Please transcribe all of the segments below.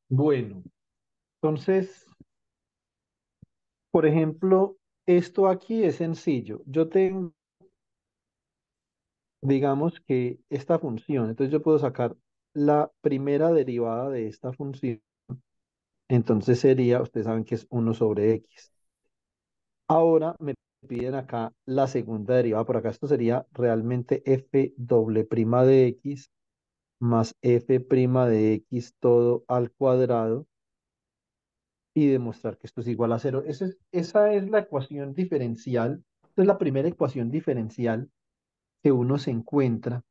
Bueno, entonces, por ejemplo, esto aquí es sencillo. Yo tengo, digamos que esta función, entonces yo puedo sacar la primera derivada de esta función, entonces sería, ustedes saben que es uno sobre x. Ahora me piden acá la segunda derivada por acá, esto sería realmente f doble prima de x más f prima de x todo al cuadrado y demostrar que esto es igual a cero. Esa es la ecuación diferencial, esta es la primera ecuación diferencial que uno se encuentra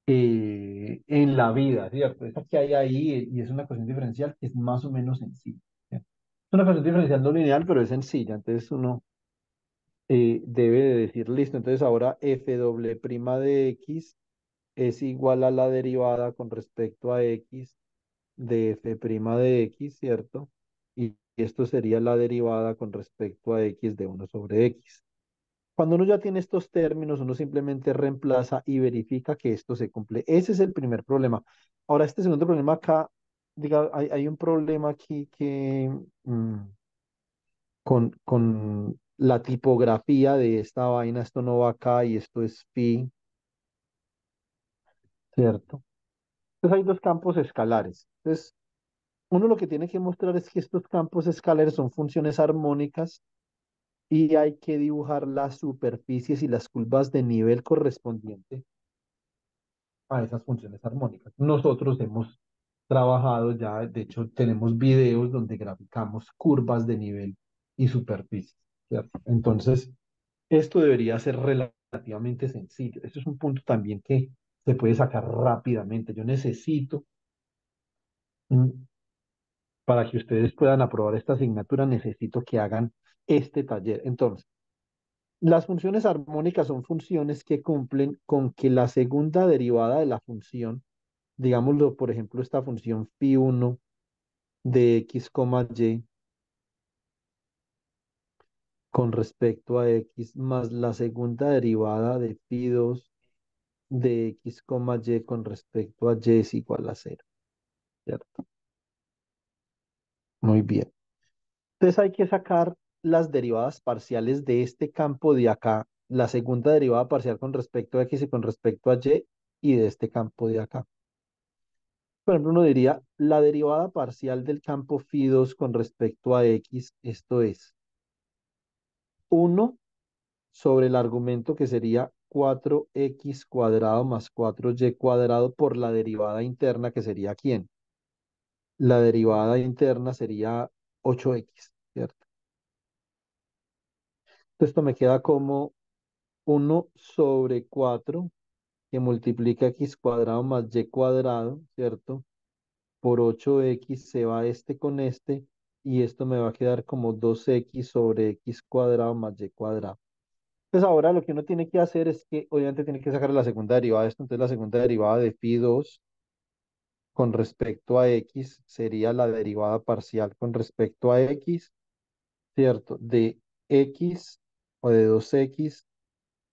en la vida, ¿cierto? Esta que hay ahí y es una ecuación diferencial que es más o menos sencilla. ¿Cierto? Es una ecuación diferencial no lineal, pero es sencilla, entonces uno debe de decir, listo, entonces ahora f doble prima de x es igual a la derivada con respecto a x de f' de x, ¿cierto? Y esto sería la derivada con respecto a x de uno sobre x. Cuando uno ya tiene estos términos, uno simplemente reemplaza y verifica que esto se cumple. Ese es el primer problema. Ahora, este segundo problema acá, diga, hay un problema aquí que con la tipografía de esta vaina, esto no va acá y esto es phi, ¿cierto? Entonces hay dos campos escalares. Entonces, uno lo que tiene que mostrar es que estos campos escalares son funciones armónicas y hay que dibujar las superficies y las curvas de nivel correspondiente a esas funciones armónicas. Nosotros hemos trabajado ya, de hecho, tenemos videos donde graficamos curvas de nivel y superficie, ¿cierto? Entonces, esto debería ser relativamente sencillo. Esto es un punto también que se puede sacar rápidamente. Yo necesito, mm, para que ustedes puedan aprobar esta asignatura, necesito que hagan este taller. Entonces, las funciones armónicas son funciones que cumplen con que la segunda derivada de la función, digámoslo, por ejemplo, esta función phi 1 de x, y con respecto a x más la segunda derivada de phi 2 de x, y con respecto a y es igual a cero, ¿cierto? Muy bien. Entonces hay que sacar las derivadas parciales de este campo de acá, la segunda derivada parcial con respecto a x y con respecto a y de este campo de acá. Por ejemplo, uno diría la derivada parcial del campo phi 2 con respecto a x, esto es uno sobre el argumento que sería 4x cuadrado más 4y cuadrado por la derivada interna que sería ¿quién? La derivada interna sería 8x, ¿cierto? Entonces esto me queda como uno sobre 4 que multiplica x cuadrado más y cuadrado, ¿cierto? Por 8x se va este con este y esto me va a quedar como 2x sobre x cuadrado más y cuadrado. Entonces ahora lo que uno tiene que hacer es que obviamente tiene que sacar la segunda derivada de esto. Entonces la segunda derivada de phi 2 con respecto a x sería la derivada parcial con respecto a x, ¿cierto? De x o de 2x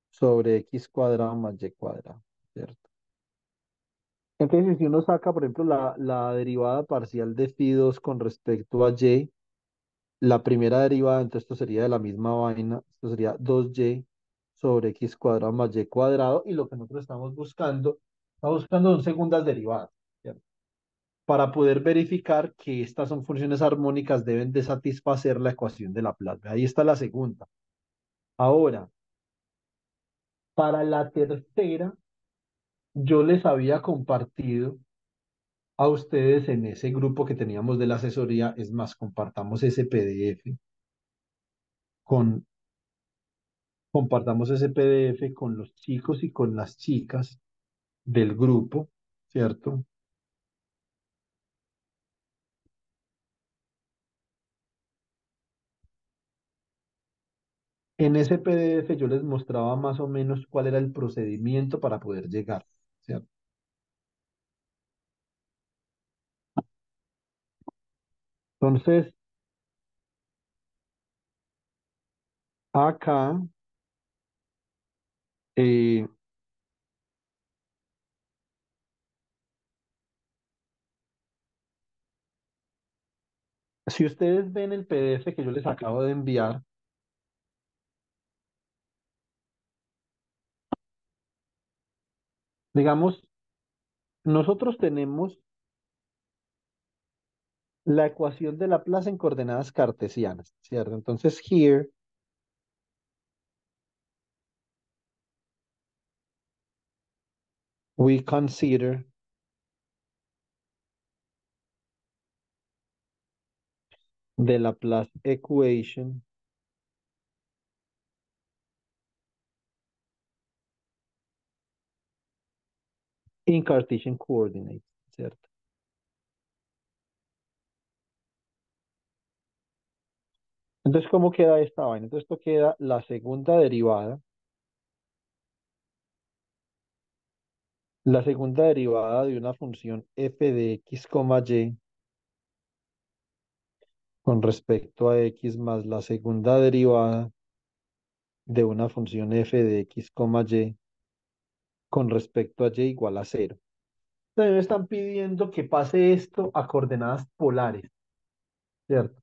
sobre x cuadrado más y cuadrado, ¿cierto? Entonces, si uno saca, por ejemplo, la derivada parcial de phi 2 con respecto a y, la primera derivada, entonces esto sería de la misma vaina, esto sería 2y sobre x cuadrado más y cuadrado, y lo que nosotros estamos buscando son segundas derivadas, ¿cierto? Para poder verificar que estas son funciones armónicas, deben de satisfacer la ecuación de Laplace. Ahí está la segunda. Ahora, para la tercera, yo les había compartido a ustedes en ese grupo que teníamos de la asesoría, es más, compartamos ese PDF con, compartamos ese PDF con los chicos y con las chicas del grupo, ¿cierto? En ese PDF yo les mostraba más o menos cuál era el procedimiento para poder llegar, ¿cierto? Entonces, acá, eh, Si ustedes ven el PDF que yo les acabo de enviar, digamos, nosotros tenemos la ecuación de la plaza en coordenadas cartesianas, ¿cierto? Entonces, here we consider the Laplace equation in Cartesian coordinates, ¿cierto? Entonces, ¿cómo queda esta vaina? Entonces, esto queda la segunda derivada de una función f de x, y con respecto a x más la segunda derivada de una función f de x, y con respecto a y igual a cero. También me están pidiendo que pase esto a coordenadas polares, ¿cierto?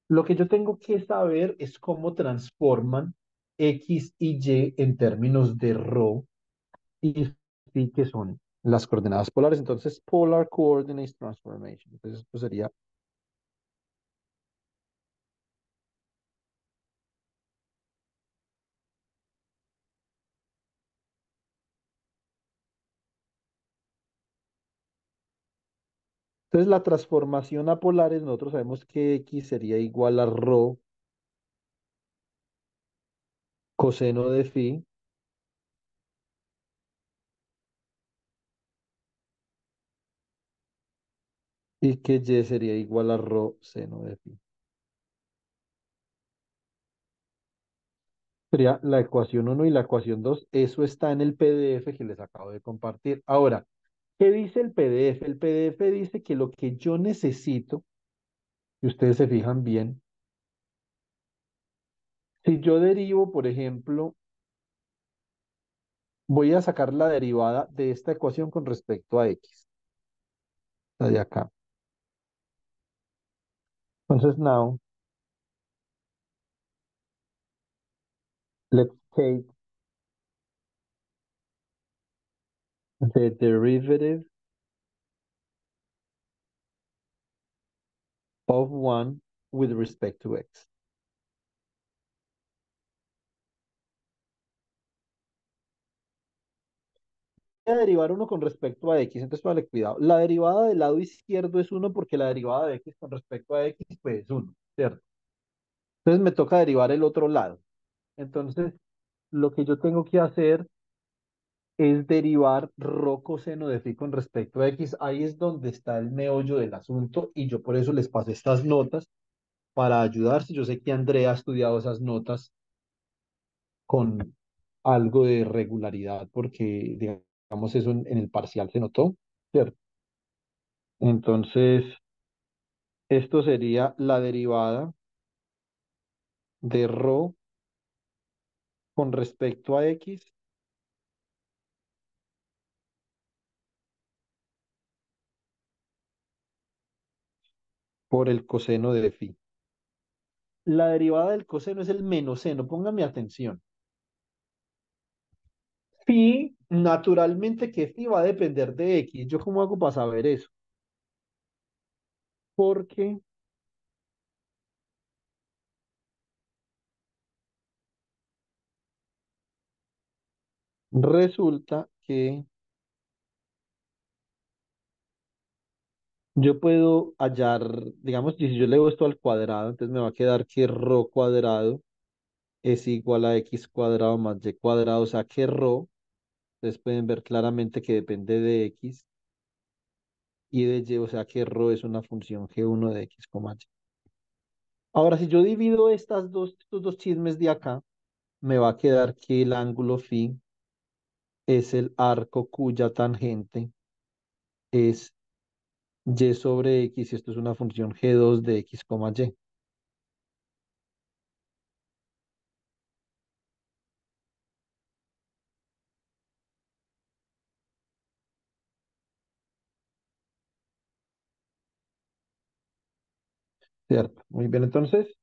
Lo que yo tengo que saber es cómo transforman x y y en términos de ρ y sí que son las coordenadas polares. Entonces, Polar Coordinates Transformation. Entonces, esto sería. Entonces, la transformación a polares, nosotros sabemos que x sería igual a ρ coseno de phi y que y sería igual a ρ seno de phi. Sería la ecuación uno y la ecuación 2. Eso está en el PDF que les acabo de compartir. Ahora, ¿qué dice el PDF? El PDF dice que lo que yo necesito, si ustedes se fijan bien, si yo derivo, por ejemplo, voy a sacar la derivada de esta ecuación con respecto a x, la de acá. Entonces, now, let's take the derivative of one with respect to x. Voy a derivar uno con respecto a x, entonces vale, cuidado. La derivada del lado izquierdo es uno porque la derivada de x con respecto a x pues es uno, ¿cierto? Entonces me toca derivar el otro lado. Entonces, lo que yo tengo que hacer es derivar rho coseno de phi con respecto a x. Ahí es donde está el meollo del asunto y yo por eso les pasé estas notas para ayudarse. Yo sé que Andrea ha estudiado esas notas con algo de regularidad porque, digamos, eso en el parcial se notó, ¿cierto? Entonces, esto sería la derivada de rho con respecto a x por el coseno de phi. La derivada del coseno es el menos seno, póngame atención. Phi, naturalmente que phi va a depender de x. ¿Yo cómo hago para saber eso? Porque resulta que yo puedo hallar, digamos, si yo leo esto al cuadrado, entonces me va a quedar que rho cuadrado es igual a x cuadrado más y cuadrado, o sea que rho, ustedes pueden ver claramente que depende de x y de y, o sea que rho es una función g1 de x, y. Ahora, si yo divido estos dos chismes de acá, me va a quedar que el ángulo phi es el arco cuya tangente es y sobre x y esto es una función g2 de x, y. ¿cierto? Muy bien, entonces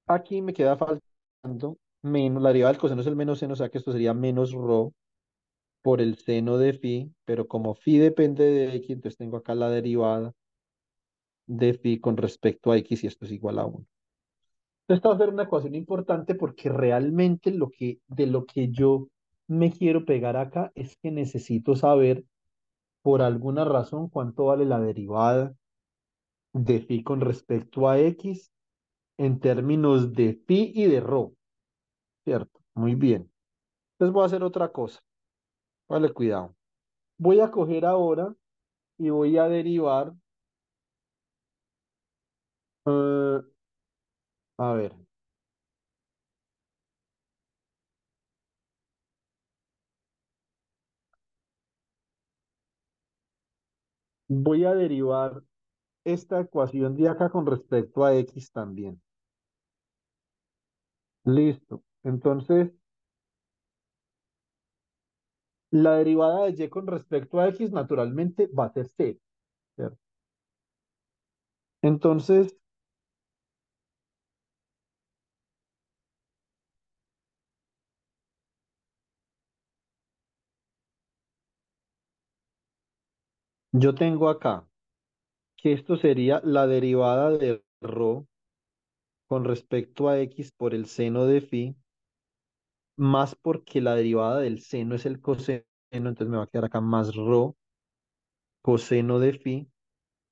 aquí me queda faltando menos, la derivada del coseno es el menos seno, o sea que esto sería menos rho por el seno de phi, pero como phi depende de x, entonces tengo acá la derivada de phi con respecto a x y esto es igual a 1. Esta va a ser una ecuación importante porque realmente de lo que yo me quiero pegar acá es que necesito saber por alguna razón cuánto vale la derivada de phi con respecto a x en términos de pi y de rho, ¿cierto? Muy bien. Entonces voy a hacer otra cosa. Vale, cuidado. Voy a coger ahora y voy a derivar, eh, a ver, voy a derivar esta ecuación de acá con respecto a x también. Listo. Entonces, la derivada de y con respecto a x naturalmente va a ser c, ¿cierto? Entonces, yo tengo acá que esto sería la derivada de rho con respecto a x por el seno de phi, más porque la derivada del seno es el coseno, entonces me va a quedar acá más rho coseno de phi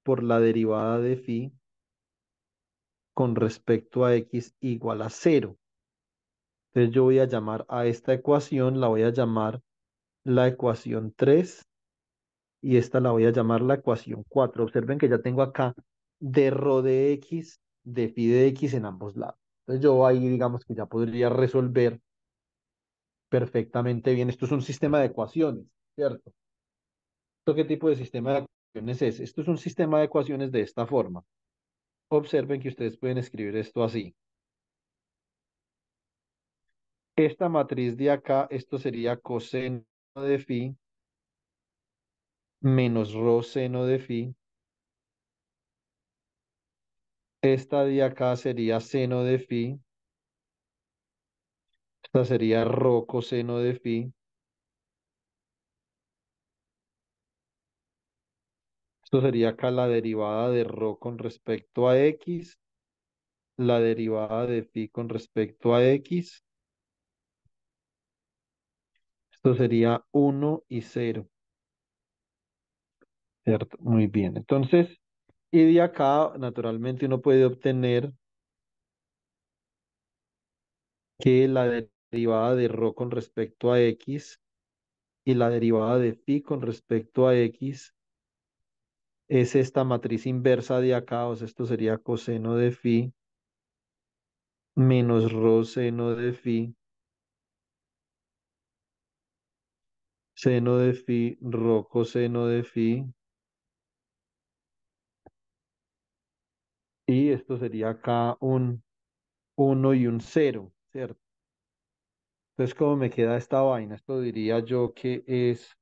por la derivada de phi con respecto a x igual a cero. Entonces yo voy a llamar a esta ecuación, la voy a llamar la ecuación 3 y esta la voy a llamar la ecuación 4. Observen que ya tengo acá de rho de x, de phi de x en ambos lados. Entonces yo ahí digamos que ya podría resolver perfectamente bien. Esto es un sistema de ecuaciones, ¿cierto? ¿Esto qué tipo de sistema de ecuaciones es? Esto es un sistema de ecuaciones de esta forma. Observen que ustedes pueden escribir esto así. Esta matriz de acá, esto sería coseno de phi menos rho seno de phi. Esta de acá sería seno de phi. Esta sería rho coseno de phi. Esto sería acá la derivada de rho con respecto a x, la derivada de phi con respecto a x. Esto sería 1 y 0, ¿cierto? Muy bien. Entonces, y de acá, naturalmente, uno puede obtener que la derivada de rho con respecto a x y la derivada de phi con respecto a x es esta matriz inversa de acá, o sea, esto sería coseno de phi menos rho seno de phi, seno de phi, rho coseno de phi, y esto sería acá un 1 y un 0, ¿cierto? Entonces, ¿cómo me queda esta vaina? Esto diría yo que es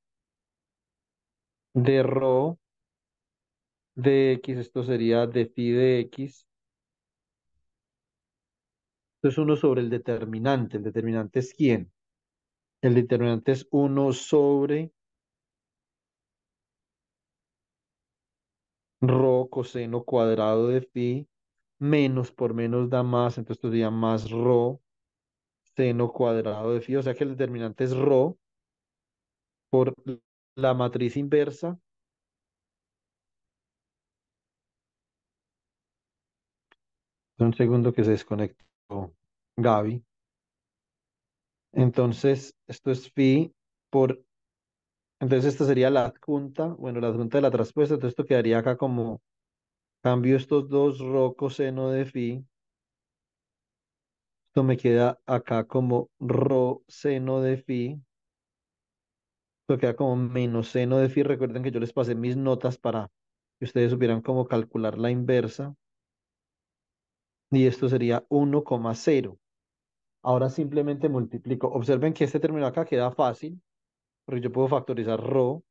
de rho de x, esto sería de phi de x. Esto es uno sobre el determinante. ¿El determinante es quién? El determinante es uno sobre rho coseno cuadrado de phi, menos por menos da más, entonces esto sería más rho seno cuadrado de phi, o sea que el determinante es rho por la matriz inversa. Un segundo que se desconectó Gaby. Entonces, esto es phi por, entonces esta sería la adjunta, bueno, la adjunta de la traspuesta, entonces esto quedaría acá como, cambio estos dos rho coseno de phi, esto me queda acá como rho seno de phi, esto queda como menos seno de phi, recuerden que yo les pasé mis notas para que ustedes supieran cómo calcular la inversa, y esto sería 1,0. Ahora simplemente multiplico. Observen que este término acá queda fácil, porque yo puedo factorizar rho.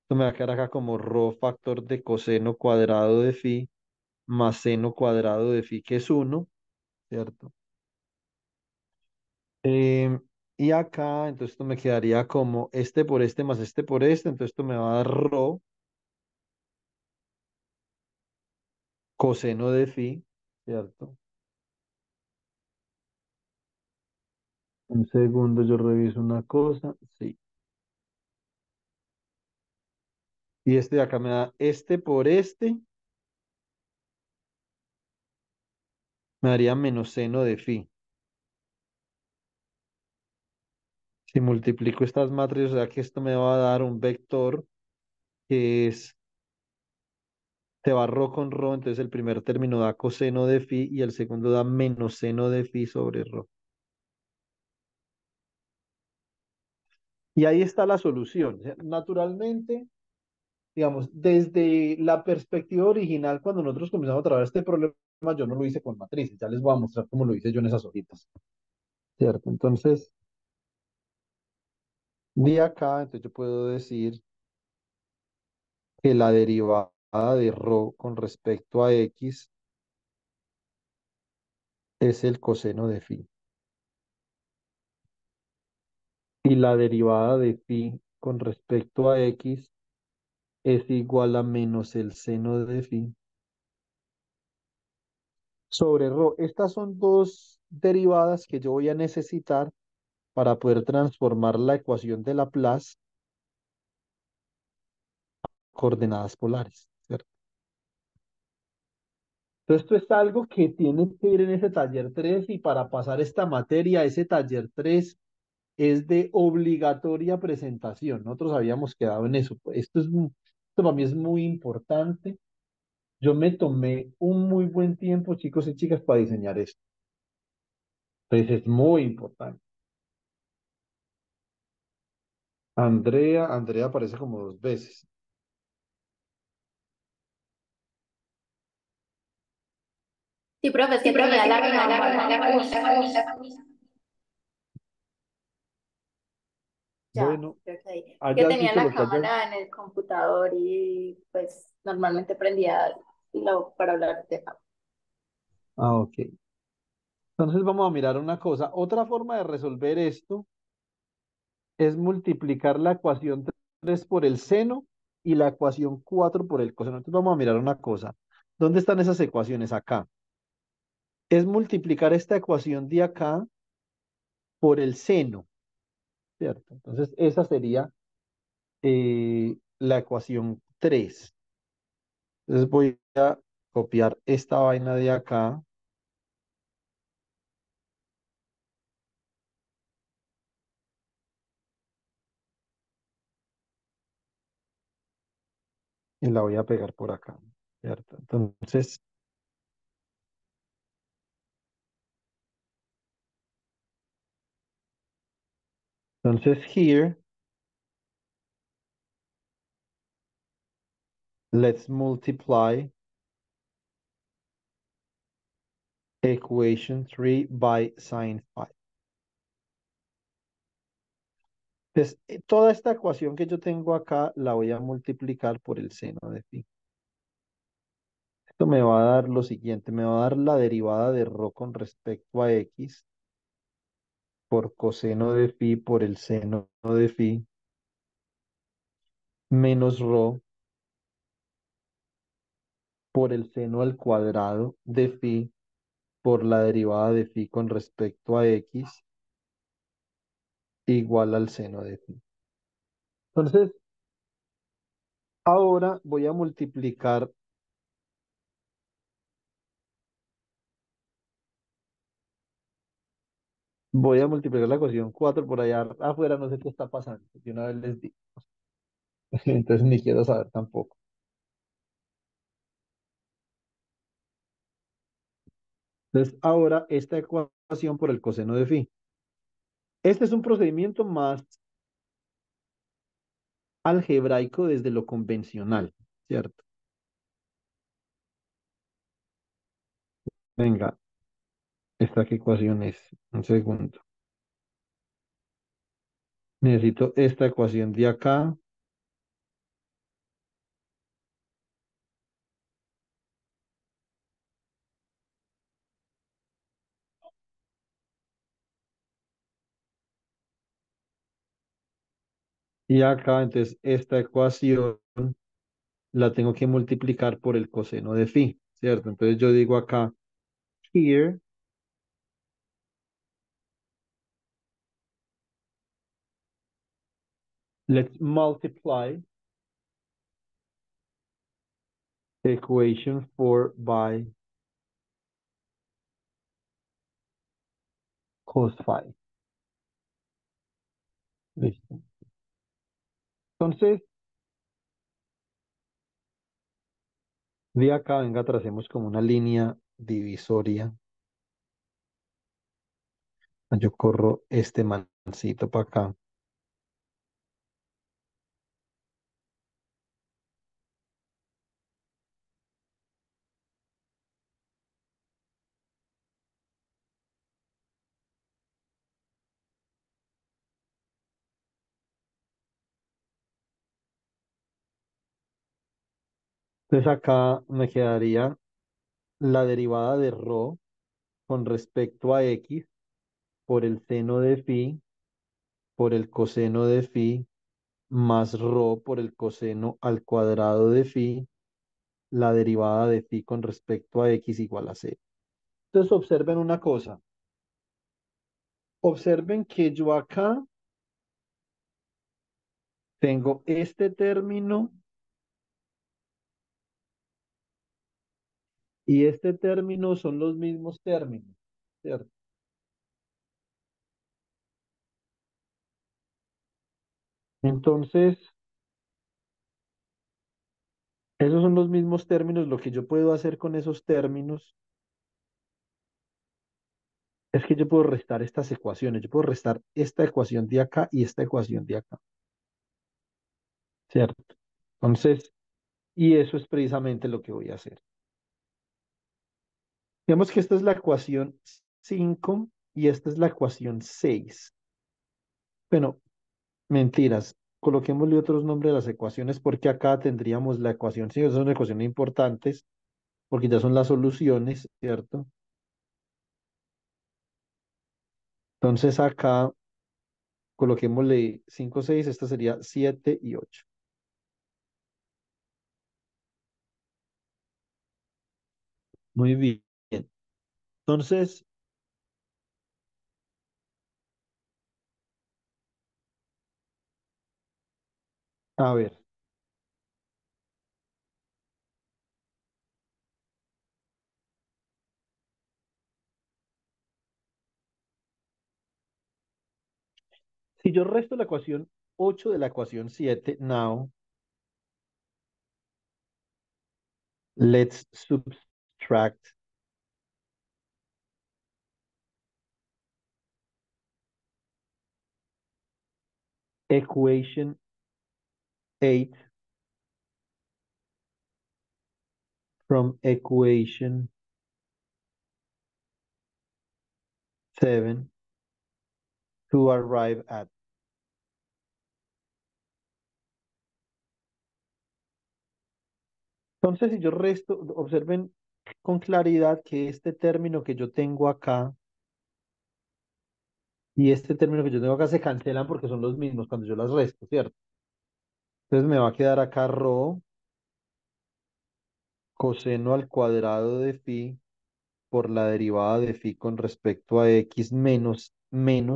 Esto me va a quedar acá como rho factor de coseno cuadrado de phi. más seno cuadrado de phi, que es 1, ¿cierto? Em, y acá, entonces esto me quedaría como este por este más este por este, entonces esto me va a dar rho coseno de phi, ¿cierto? Un segundo, yo reviso una cosa, sí. Y este de acá me da este por este, me daría menos seno de phi. Si multiplico estas matrices, o sea que esto me va a dar un vector que es, te va rho con rho, entonces el primer término da coseno de phi y el segundo da menos seno de phi sobre rho. Y ahí está la solución. O sea, naturalmente, digamos, desde la perspectiva original, cuando nosotros comenzamos a trabajar este problema, yo no lo hice con matrices, ya les voy a mostrar cómo lo hice yo en esas hojitas, ¿cierto? Entonces, de acá, entonces yo puedo decir que la derivada de rho con respecto a x es el coseno de phi. Y la derivada de phi con respecto a x es igual a menos el seno de phi sobre rho. Estas son dos derivadas que yo voy a necesitar para poder transformar la ecuación de Laplace a coordenadas polares, ¿cierto? Entonces, esto es algo que tiene que ir en ese taller 3 y para pasar esta materia, ese taller 3 es de obligatoria presentación. Nosotros habíamos quedado en eso. Esto para mí es muy importante. Yo me tomé un muy buen tiempo, chicos y chicas, para diseñar esto. Entonces es muy importante. Andrea aparece como dos veces. Sí, profe, es Sí, que profe, es tenía que la tenía la cámara. camisa. Ya, Bueno, creo que ahí. Que hayas tenía dicho la lo que hayas. cámara en el computador y pues normalmente prendía lo para hablar de tema. Ah, ok. Entonces vamos a mirar una cosa. Otra forma de resolver esto es multiplicar la ecuación 3 por el seno y la ecuación 4 por el coseno. Entonces vamos a mirar una cosa. ¿Dónde están esas ecuaciones? Acá. Es multiplicar esta ecuación de acá por el seno, ¿cierto? Entonces esa sería la ecuación 3. Entonces voy a copiar esta vaina de acá y la voy a pegar por acá, ¿cierto? Entonces here, let's multiply equation 3 by sine phi. Entonces, toda esta ecuación que yo tengo acá la voy a multiplicar por el seno de phi. Esto me va a dar lo siguiente, me va a dar la derivada de rho con respecto a x por coseno de phi por el seno de phi menos rho por el seno al cuadrado de phi por la derivada de phi con respecto a x igual al seno de phi. Entonces, ahora voy a multiplicar la ecuación 4 por allá afuera, no sé qué está pasando, de una vez les digo. Entonces ni quiero saber tampoco. Entonces, ahora esta ecuación por el coseno de phi. Este es un procedimiento más algebraico desde lo convencional, ¿cierto? Venga, ¿esta qué ecuación es? Un segundo. Necesito esta ecuación de acá. Y acá, entonces, esta ecuación la tengo que multiplicar por el coseno de phi, ¿cierto? Entonces yo digo acá, here, let's multiply equation 4 by cos phi. Listo. Entonces, de acá, venga, tracemos como una línea divisoria. Yo corro este mancito para acá. Entonces acá me quedaría la derivada de rho con respecto a x por el seno de phi por el coseno de phi más rho por el coseno al cuadrado de phi, la derivada de phi con respecto a x igual a cero. Entonces observen una cosa. Observen que yo acá tengo este término y este término son los mismos términos, ¿cierto? Entonces, esos son los mismos términos. Lo que yo puedo hacer con esos términos es que yo puedo restar estas ecuaciones. Yo puedo restar esta ecuación de acá y esta ecuación de acá, ¿cierto? Entonces, y eso es precisamente lo que voy a hacer. Digamos que esta es la ecuación 5 y esta es la ecuación 6. Bueno, mentiras. Coloquémosle otros nombres a las ecuaciones porque acá tendríamos la ecuación 5. Esas son ecuaciones importantes porque ya son las soluciones, ¿cierto? Entonces acá coloquémosle 5 6. Esta sería 7 y 8. Muy bien. Entonces, a ver, si yo resto la ecuación 8 de la ecuación 7, now let's subtract equation 8 from equation 7 to arrive at. Entonces, si yo resto, observen con claridad que este término que yo tengo acá y este término que yo tengo acá se cancelan porque son los mismos cuando yo las resto, ¿cierto? Entonces me va a quedar acá rho coseno al cuadrado de phi por la derivada de phi con respecto a x menos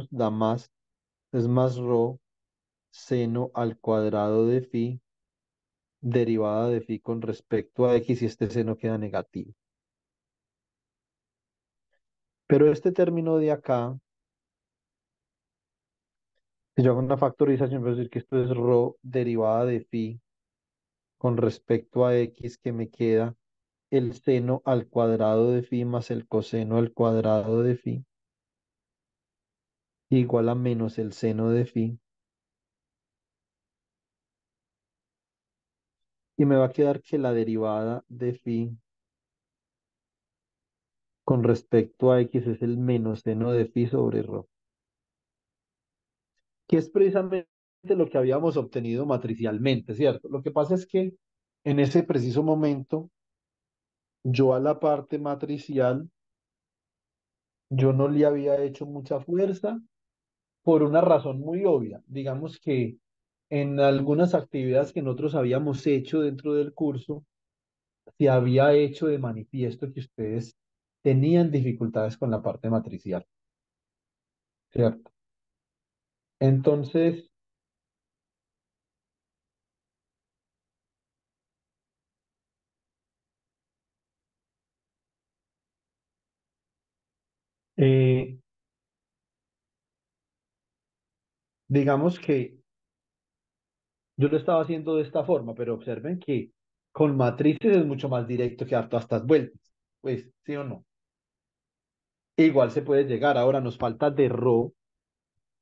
da más, es más rho seno al cuadrado de phi derivada de phi con respecto a x y este seno queda negativo. Pero este término de acá, si yo hago una factorización, voy a decir que esto es rho derivada de phi con respecto a x que me queda el seno al cuadrado de phi más el coseno al cuadrado de phi igual a menos el seno de phi. Y me va a quedar que la derivada de phi con respecto a x es el menos seno de phi sobre rho, que es precisamente lo que habíamos obtenido matricialmente, ¿cierto? Lo que pasa es que en ese preciso momento, yo a la parte matricial, yo no le había hecho mucha fuerza por una razón muy obvia. Digamos que en algunas actividades que nosotros habíamos hecho dentro del curso, se había hecho de manifiesto que ustedes tenían dificultades con la parte matricial, ¿cierto? Entonces, eh, digamos que yo lo estaba haciendo de esta forma, pero observen que con matrices es mucho más directo que dar todas estas vueltas. Pues, ¿sí o no? Igual se puede llegar. Ahora nos falta de rho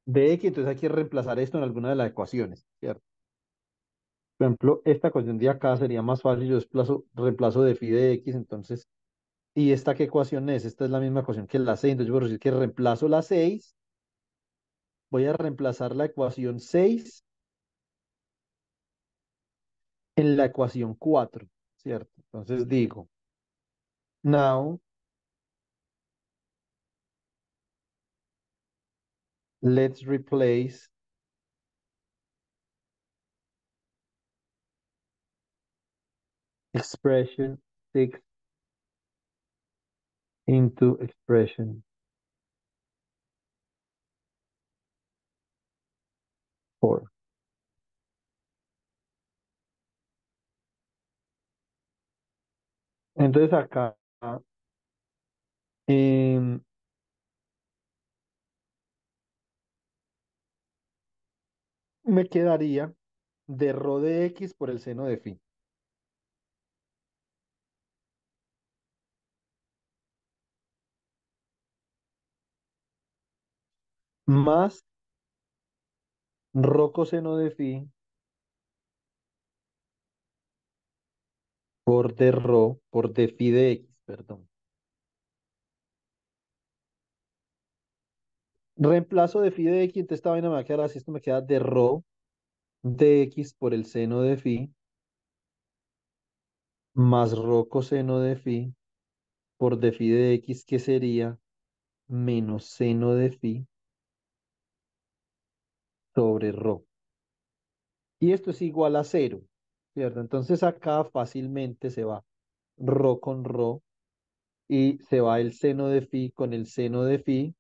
de x, entonces hay que reemplazar esto en alguna de las ecuaciones, ¿cierto? Por ejemplo, esta ecuación de acá sería más fácil, yo reemplazo de phi de x, entonces, ¿y esta qué ecuación es? Esta es la misma ecuación que la 6, entonces yo puedo decir que reemplazo la 6, voy a reemplazar la ecuación 6 en la ecuación 4, ¿cierto? Entonces digo, now let's replace expression 6 into expression 4. Entonces acá em, me quedaría de rho de x por el seno de phi, más rho coseno de phi por de rho, por de phi de x, perdón. Reemplazo de phi de x, entonces esta vaina me va a quedar así, esto me queda de rho de x por el seno de phi, más rho coseno de phi por de phi de x, que sería menos seno de phi sobre rho. Y esto es igual a cero, ¿cierto? Entonces acá fácilmente se va rho con rho y se va el seno de phi con el seno de phi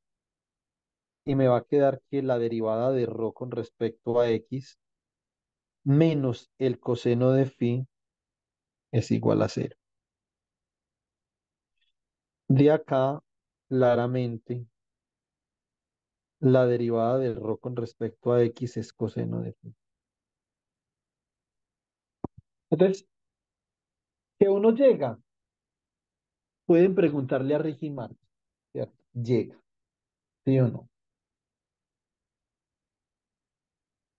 y me va a quedar que la derivada de rho con respecto a x menos el coseno de phi es igual a cero. De acá, claramente, la derivada del rho con respecto a x es coseno de phi. Entonces, que uno llega, pueden preguntarle a Ricky Martin, ¿cierto? Llega, ¿sí o no?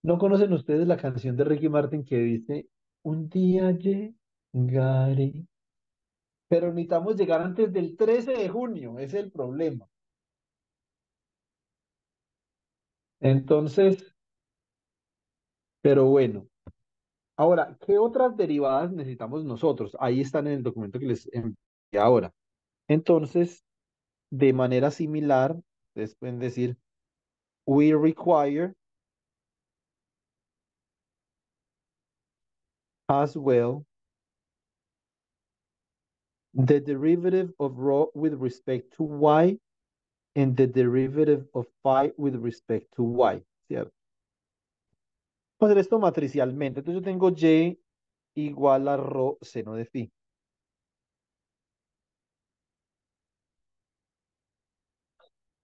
¿No conocen ustedes la canción de Ricky Martin que dice, un día llegaré? Pero necesitamos llegar antes del 13 de junio, ese es el problema. Entonces, pero bueno. Ahora, ¿qué otras derivadas necesitamos nosotros? Ahí están en el documento que les envié ahora. Entonces, de manera similar, ustedes pueden decir, we require as well the derivative of rho with respect to y and the derivative of phi with respect to y, ¿cierto? Vamos a hacer esto matricialmente. Entonces yo tengo y igual a rho seno de phi.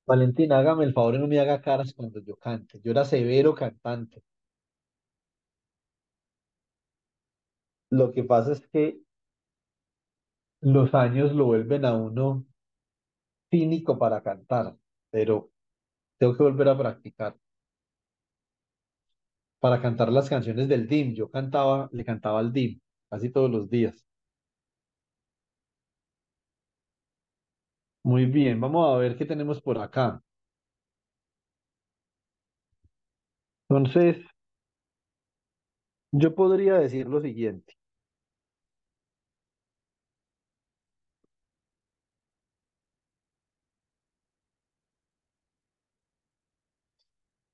Valentina, hágame el favor y no me haga caras cuando yo cante. Yo era severo cantante. Lo que pasa es que los años lo vuelven a uno cínico para cantar, pero tengo que volver a practicar para cantar las canciones del DIM. Yo cantaba, le cantaba al DIM casi todos los días. Muy bien, vamos a ver qué tenemos por acá. Entonces, yo podría decir lo siguiente.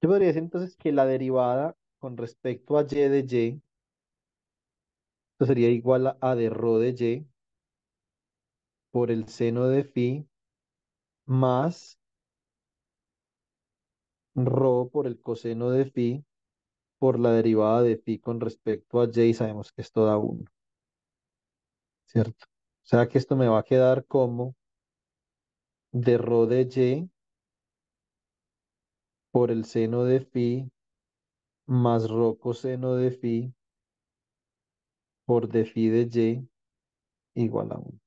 Yo podría decir entonces que la derivada con respecto a y de y, esto sería igual a de rho de y por el seno de phi más rho por el coseno de phi por la derivada de phi con respecto a y, sabemos que esto da 1, ¿cierto? O sea que esto me va a quedar como de rho de y por el seno de phi más rho coseno de phi por de phi de y igual a 1.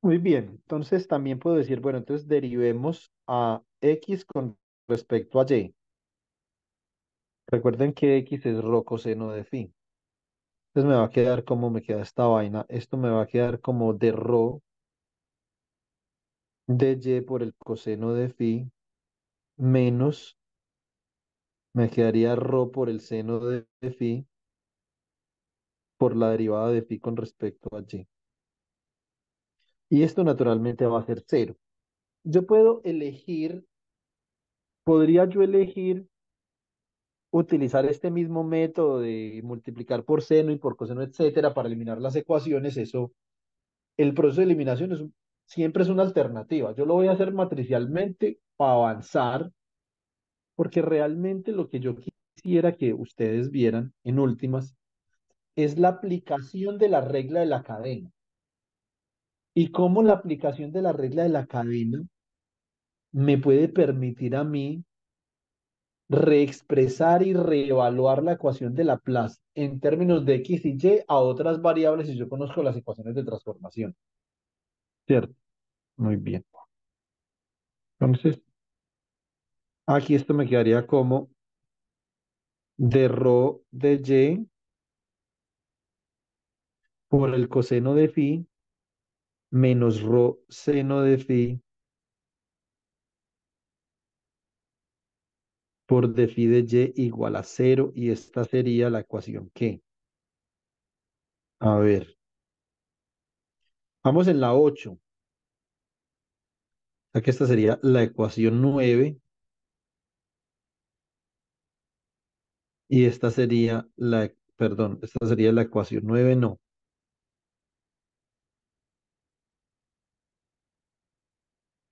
Muy bien, entonces también puedo decir, bueno, entonces derivemos a x con respecto a y. Recuerden que x es rho coseno de phi. Entonces me va a quedar como me queda esta vaina. Esto me va a quedar como de rho de y por el coseno de phi menos me quedaría rho por el seno de phi por la derivada de phi con respecto a y. Y esto naturalmente va a ser cero. Yo puedo elegir, podría yo elegir utilizar este mismo método de multiplicar por seno y por coseno, etcétera, para eliminar las ecuaciones. Eso, el proceso de eliminación siempre es una alternativa. Yo lo voy a hacer matricialmente para avanzar, porque realmente lo que yo quisiera que ustedes vieran en últimas es la aplicación de la regla de la cadena y cómo la aplicación de la regla de la cadena me puede permitir a mí reexpresar y reevaluar la ecuación de Laplace en términos de x y y a otras variables si yo conozco las ecuaciones de transformación. ¿Cierto? Muy bien. Entonces, aquí esto me quedaría como de rho de y por el coseno de phi menos rho seno de phi por de phi de y igual a cero. Y esta sería la ecuación que, a ver, vamos en la 8. Aquí esta sería la ecuación 9 y esta sería perdón, esta sería la ecuación 9 no.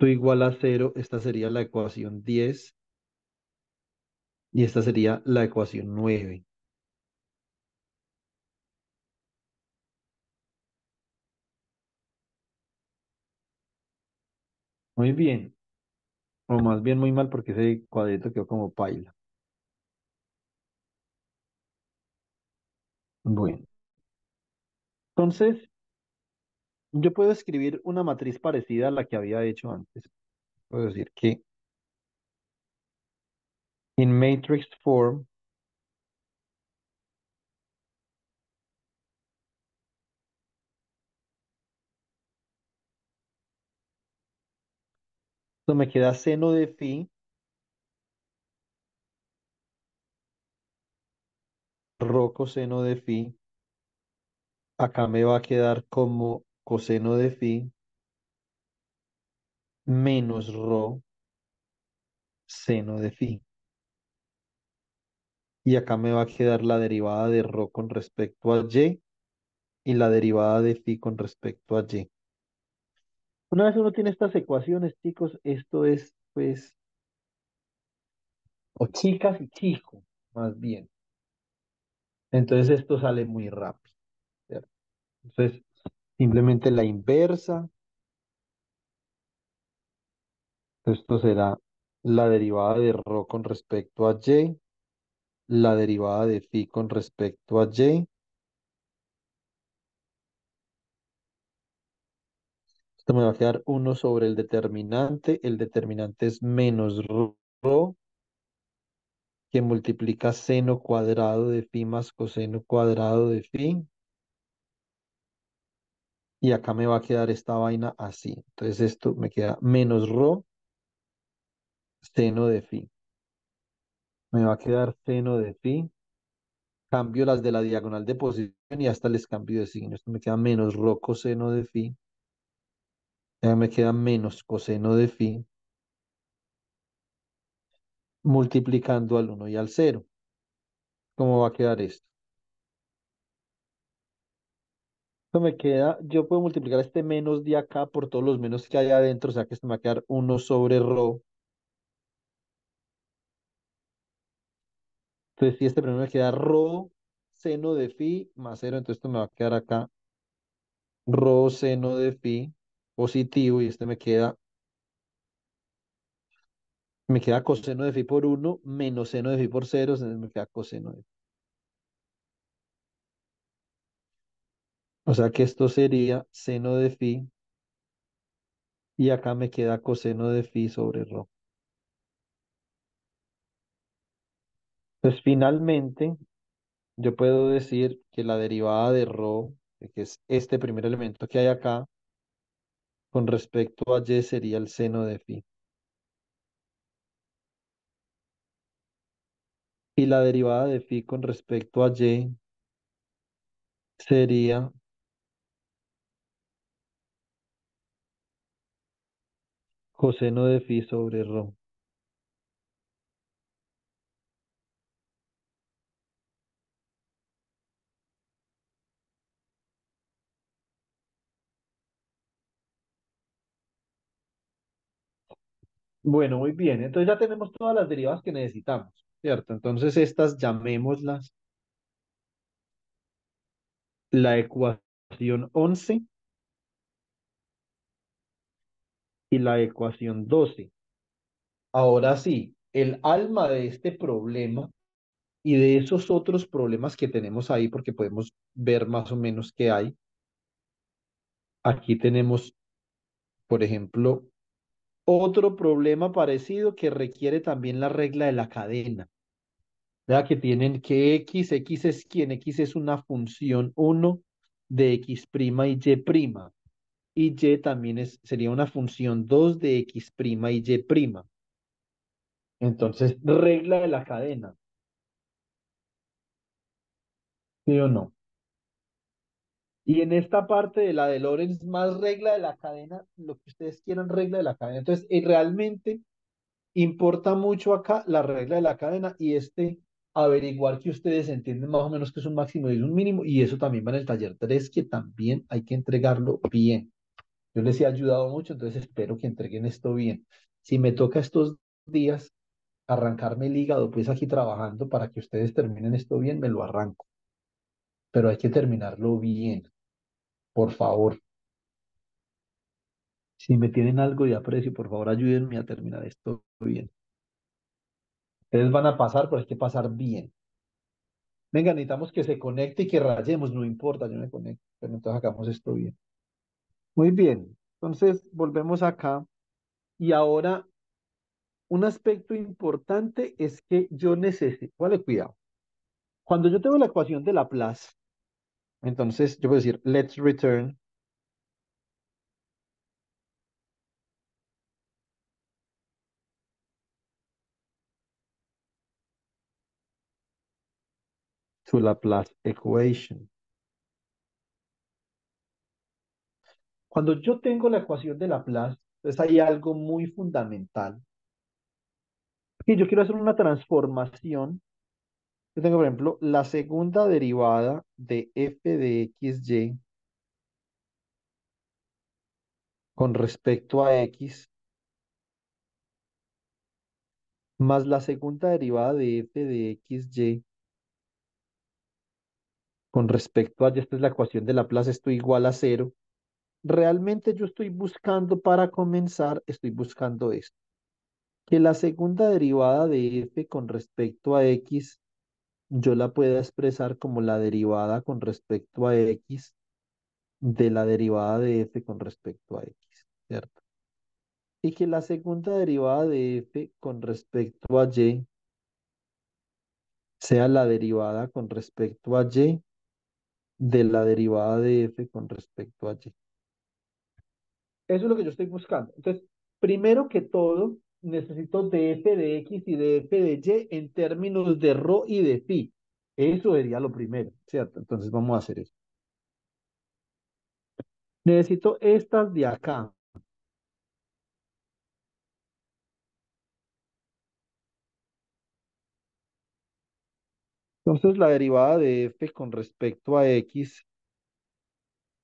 Tu igual a cero, esta sería la ecuación 10 y esta sería la ecuación 9. Muy bien, o más bien muy mal porque ese cuadrito quedó como paila. Bueno, entonces yo puedo escribir una matriz parecida a la que había hecho antes. Puedo decir que in matrix form, esto me queda seno de phi, rho coseno de phi. Acá me va a quedar como coseno de phi menos rho seno de phi. Y acá me va a quedar la derivada de rho con respecto a y la derivada de phi con respecto a y. Una vez uno tiene estas ecuaciones, chicos, esto es, pues, o chicas y chicos, más bien. Entonces esto sale muy rápido, ¿cierto? Entonces, simplemente la inversa. Esto será la derivada de rho con respecto a y, la derivada de phi con respecto a y. Esto me va a quedar uno sobre el determinante. El determinante es menos rho que multiplica seno cuadrado de phi más coseno cuadrado de phi. y acá me va a quedar esta vaina así. Entonces esto me queda menos rho seno de phi. Me va a quedar seno de phi. Cambio las de la diagonal de posición y hasta les cambio de signo. Esto me queda menos rho coseno de phi. Ya me queda menos coseno de phi multiplicando al uno y al cero. ¿Cómo va a quedar esto? Esto me queda, yo puedo multiplicar este menos de acá por todos los menos que hay adentro, o sea que esto me va a quedar uno sobre rho. Entonces, si este primero me queda rho seno de phi más cero, entonces esto me va a quedar acá rho seno de phi positivo y este me queda coseno de phi por uno menos seno de phi por cero, entonces me queda coseno de phi. O sea que esto sería seno de phi y acá me queda coseno de phi sobre rho. Entonces, finalmente, yo puedo decir que la derivada de rho, que es este primer elemento que hay acá, con respecto a y sería el seno de phi. Y la derivada de phi con respecto a y sería coseno de phi sobre rho. Bueno, muy bien. Entonces ya tenemos todas las derivadas que necesitamos, ¿cierto? Entonces estas llamémoslas la ecuación 11 y la ecuación 12. Ahora sí, el alma de este problema y de esos otros problemas que tenemos ahí, porque podemos ver más o menos qué hay. Aquí tenemos, por ejemplo, otro problema parecido que requiere también la regla de la cadena. Vea que tienen que x es quién, x es una función uno de x' y y', y y también sería una función 2 de x' y y'. Entonces, regla de la cadena, ¿sí o no? Y en esta parte de la de Lorentz, más regla de la cadena, lo que ustedes quieran, regla de la cadena. Entonces, realmente importa mucho acá la regla de la cadena y averiguar que ustedes entienden más o menos que es un máximo y es un mínimo, y eso también va en el taller 3 que también hay que entregarlo bien. Yo les he ayudado mucho, entonces espero que entreguen esto bien. Si me toca estos días arrancarme el hígado, pues aquí trabajando para que ustedes terminen esto bien, me lo arranco, pero hay que terminarlo bien, por favor. Si me tienen algo de aprecio, por favor ayúdenme a terminar esto bien. Ustedes van a pasar, pero hay que pasar bien. Venga, necesitamos que se conecte y que rayemos, no importa, yo me conecto, pero entonces hagamos esto bien. Muy bien, entonces volvemos acá y ahora un aspecto importante es que yo necesito, vale, cuidado. Cuando yo tengo la ecuación de Laplace, entonces yo puedo decir, let's return to Laplace equation. Cuando yo tengo la ecuación de Laplace, entonces hay algo muy fundamental. Y yo quiero hacer una transformación. Yo tengo, por ejemplo, la segunda derivada de f de xy con respecto a x, más la segunda derivada de f de xy con respecto a y. Esta es la ecuación de Laplace, esto igual a cero. Realmente yo estoy buscando, para comenzar, estoy buscando esto, que la segunda derivada de f con respecto a x, yo la pueda expresar como la derivada con respecto a x de la derivada de f con respecto a x, ¿cierto? Y que la segunda derivada de f con respecto a y sea la derivada con respecto a y de la derivada de f con respecto a y. Eso es lo que yo estoy buscando. Entonces, primero que todo, necesito de f de x y de f de y en términos de rho y de phi. Eso sería lo primero, ¿cierto? Entonces vamos a hacer eso. Necesito estas de acá. Entonces la derivada de f con respecto a x,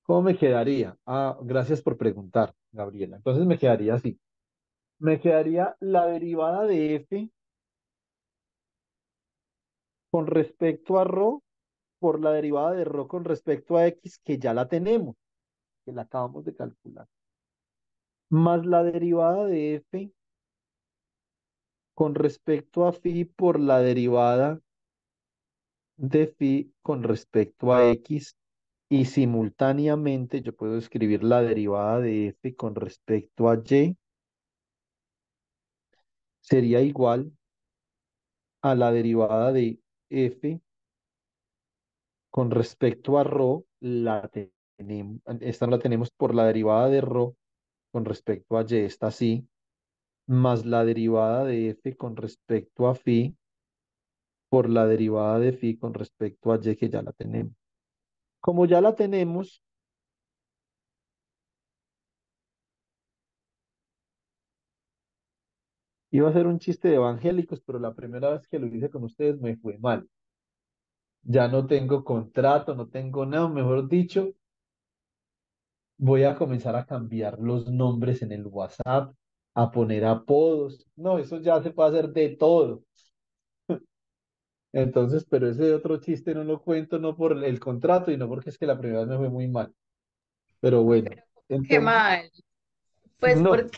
¿cómo me quedaría? Ah, gracias por preguntar, Gabriela. Entonces me quedaría así. Me quedaría la derivada de f con respecto a rho por la derivada de rho con respecto a x, que ya la tenemos, que la acabamos de calcular, más la derivada de f con respecto a phi por la derivada de phi con respecto a x, y simultáneamente yo puedo escribir la derivada de f con respecto a y sería igual a la derivada de f con respecto a rho, tenemos, esta la tenemos por la derivada de rho con respecto a y, está así, más la derivada de f con respecto a phi por la derivada de phi con respecto a y, que ya la tenemos. Como ya la tenemos, iba a ser un chiste de evangélicos, pero la primera vez que lo hice con ustedes me fue mal. Ya no tengo contrato, no tengo nada, mejor dicho, voy a comenzar a cambiar los nombres en el WhatsApp, a poner apodos. No, eso ya se puede hacer de todo. Entonces, pero ese otro chiste no lo cuento, no por el contrato, y no porque es que la primera vez me fue muy mal. Pero Uy, bueno, pero qué entonces, mal. Pues no, porque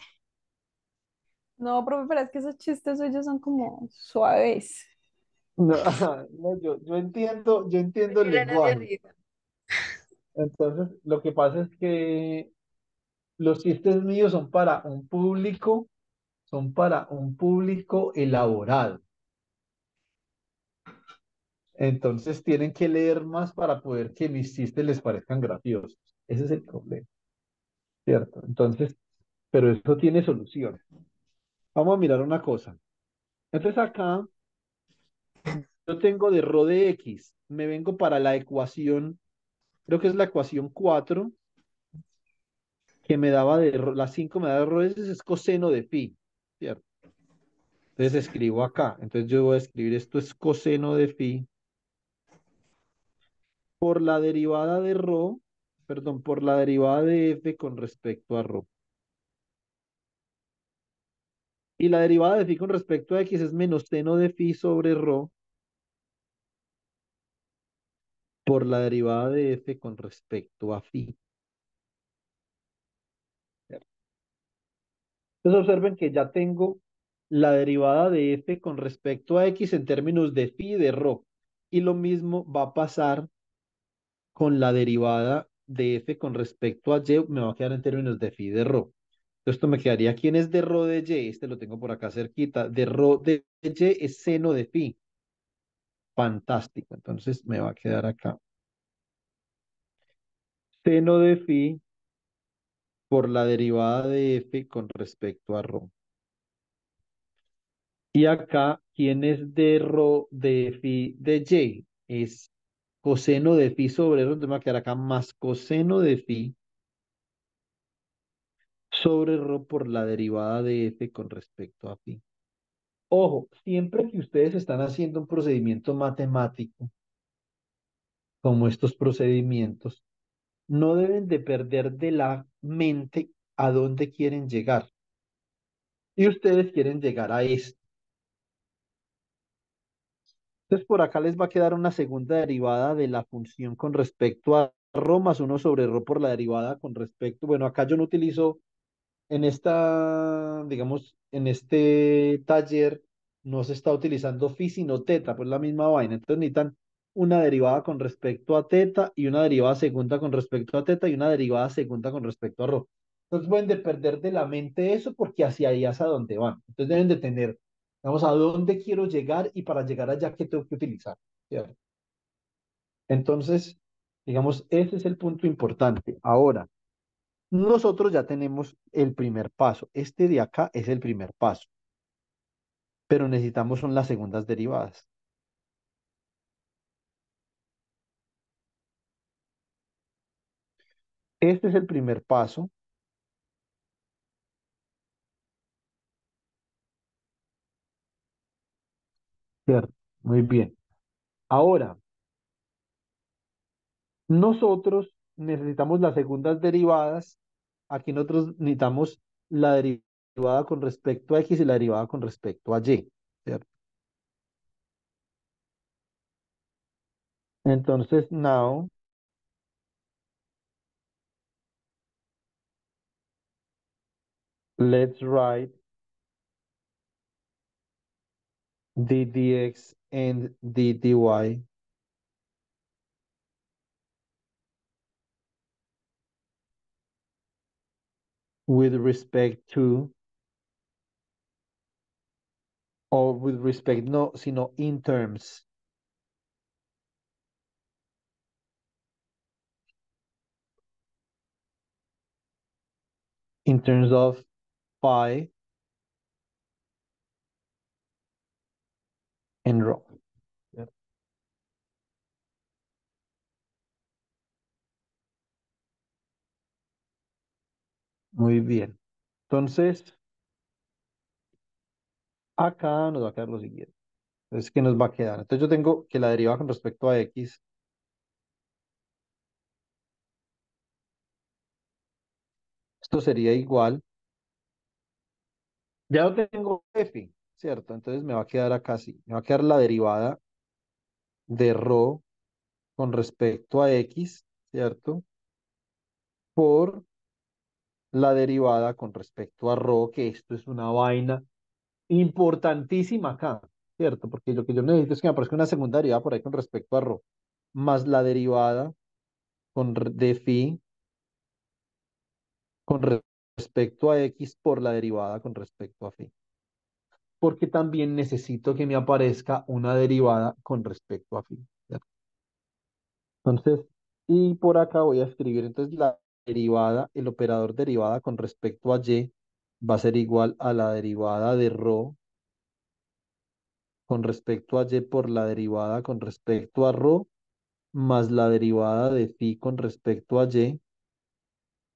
No, profe, pero es que esos chistes suyos son como suaves. no, no, yo entiendo el llenas de lenguaje. risa. Entonces, lo que pasa es que los chistes míos son para un público elaborado. Entonces tienen que leer más para poder que mis chistes les parezcan graciosos. Ese es el problema, ¿cierto? Entonces, pero eso tiene solución. Vamos a mirar una cosa. Entonces acá yo tengo de rho de x. Me vengo para la ecuación, creo que es la ecuación 4 que me daba la 5 me da de rho de x, es coseno de phi, ¿cierto? Entonces escribo acá. Entonces yo voy a escribir esto es coseno de phi por la derivada de rho, perdón, por la derivada de f con respecto a rho. Y la derivada de phi con respecto a x es menos seno de phi sobre rho por la derivada de f con respecto a phi. Entonces observen que ya tengo la derivada de f con respecto a x en términos de phi y de rho. Y lo mismo va a pasar con la derivada de f con respecto a y, me va a quedar en términos de phi y de rho. Entonces esto me quedaría, ¿quién es de rho de y? Este lo tengo por acá cerquita. De rho de y es seno de phi. Fantástico. Entonces me va a quedar acá. Seno de phi por la derivada de f con respecto a rho. Y acá, ¿quién es de rho de phi de y? Es coseno de phi sobre rho, entonces me va a quedar acá más coseno de phi sobre rho por la derivada de f con respecto a phi. Ojo, siempre que ustedes están haciendo un procedimiento matemático, como estos procedimientos, no deben de perder de la mente a dónde quieren llegar. Y ustedes quieren llegar a esto. Entonces por acá les va a quedar una segunda derivada de la función con respecto a rho más 1 sobre rho por la derivada con respecto, bueno, acá yo no utilizo en esta, digamos, en este taller no se está utilizando phi sino teta, pues la misma vaina. Entonces necesitan una derivada con respecto a teta y una derivada segunda con respecto a teta y una derivada segunda con respecto a rho. Entonces pueden de perder de la mente eso porque hacia ahí es a donde van. Entonces deben de tener, vamos, a dónde quiero llegar y para llegar allá qué tengo que utilizar, ¿cierto? Entonces, digamos, ese es el punto importante. Ahora, Nosotros ya tenemos el primer paso. Este de acá es el primer paso, pero necesitamos son las segundas derivadas. Este es el primer paso, ¿cierto? Muy bien. Ahora, nosotros necesitamos las segundas derivadas. Aquí nosotros necesitamos la derivada con respecto a x y la derivada con respecto a y, ¿cierto? Entonces, now, let's write d dx and d dy with respect to, or with respect, no, sino in terms of phi and rho. ¿Cierto? Muy bien. Entonces, acá nos va a quedar lo siguiente. Entonces, ¿qué nos va a quedar? Entonces, yo tengo que la derivada con respecto a x, esto sería igual. Ya no tengo f, ¿cierto? Entonces, me va a quedar acá así. Me va a quedar la derivada de rho con respecto a x, ¿cierto? Por la derivada con respecto a rho, que esto es una vaina importantísima acá, ¿cierto? Porque lo que yo necesito es que me aparezca una segunda derivada por ahí con respecto a rho, más la derivada de phi con respecto a x por la derivada con respecto a phi. Porque también necesito que me aparezca una derivada con respecto a phi, ¿cierto? Entonces, y por acá voy a escribir entonces la derivada, el operador derivada con respecto a y va a ser igual a la derivada de rho con respecto a y por la derivada con respecto a rho más la derivada de phi con respecto a y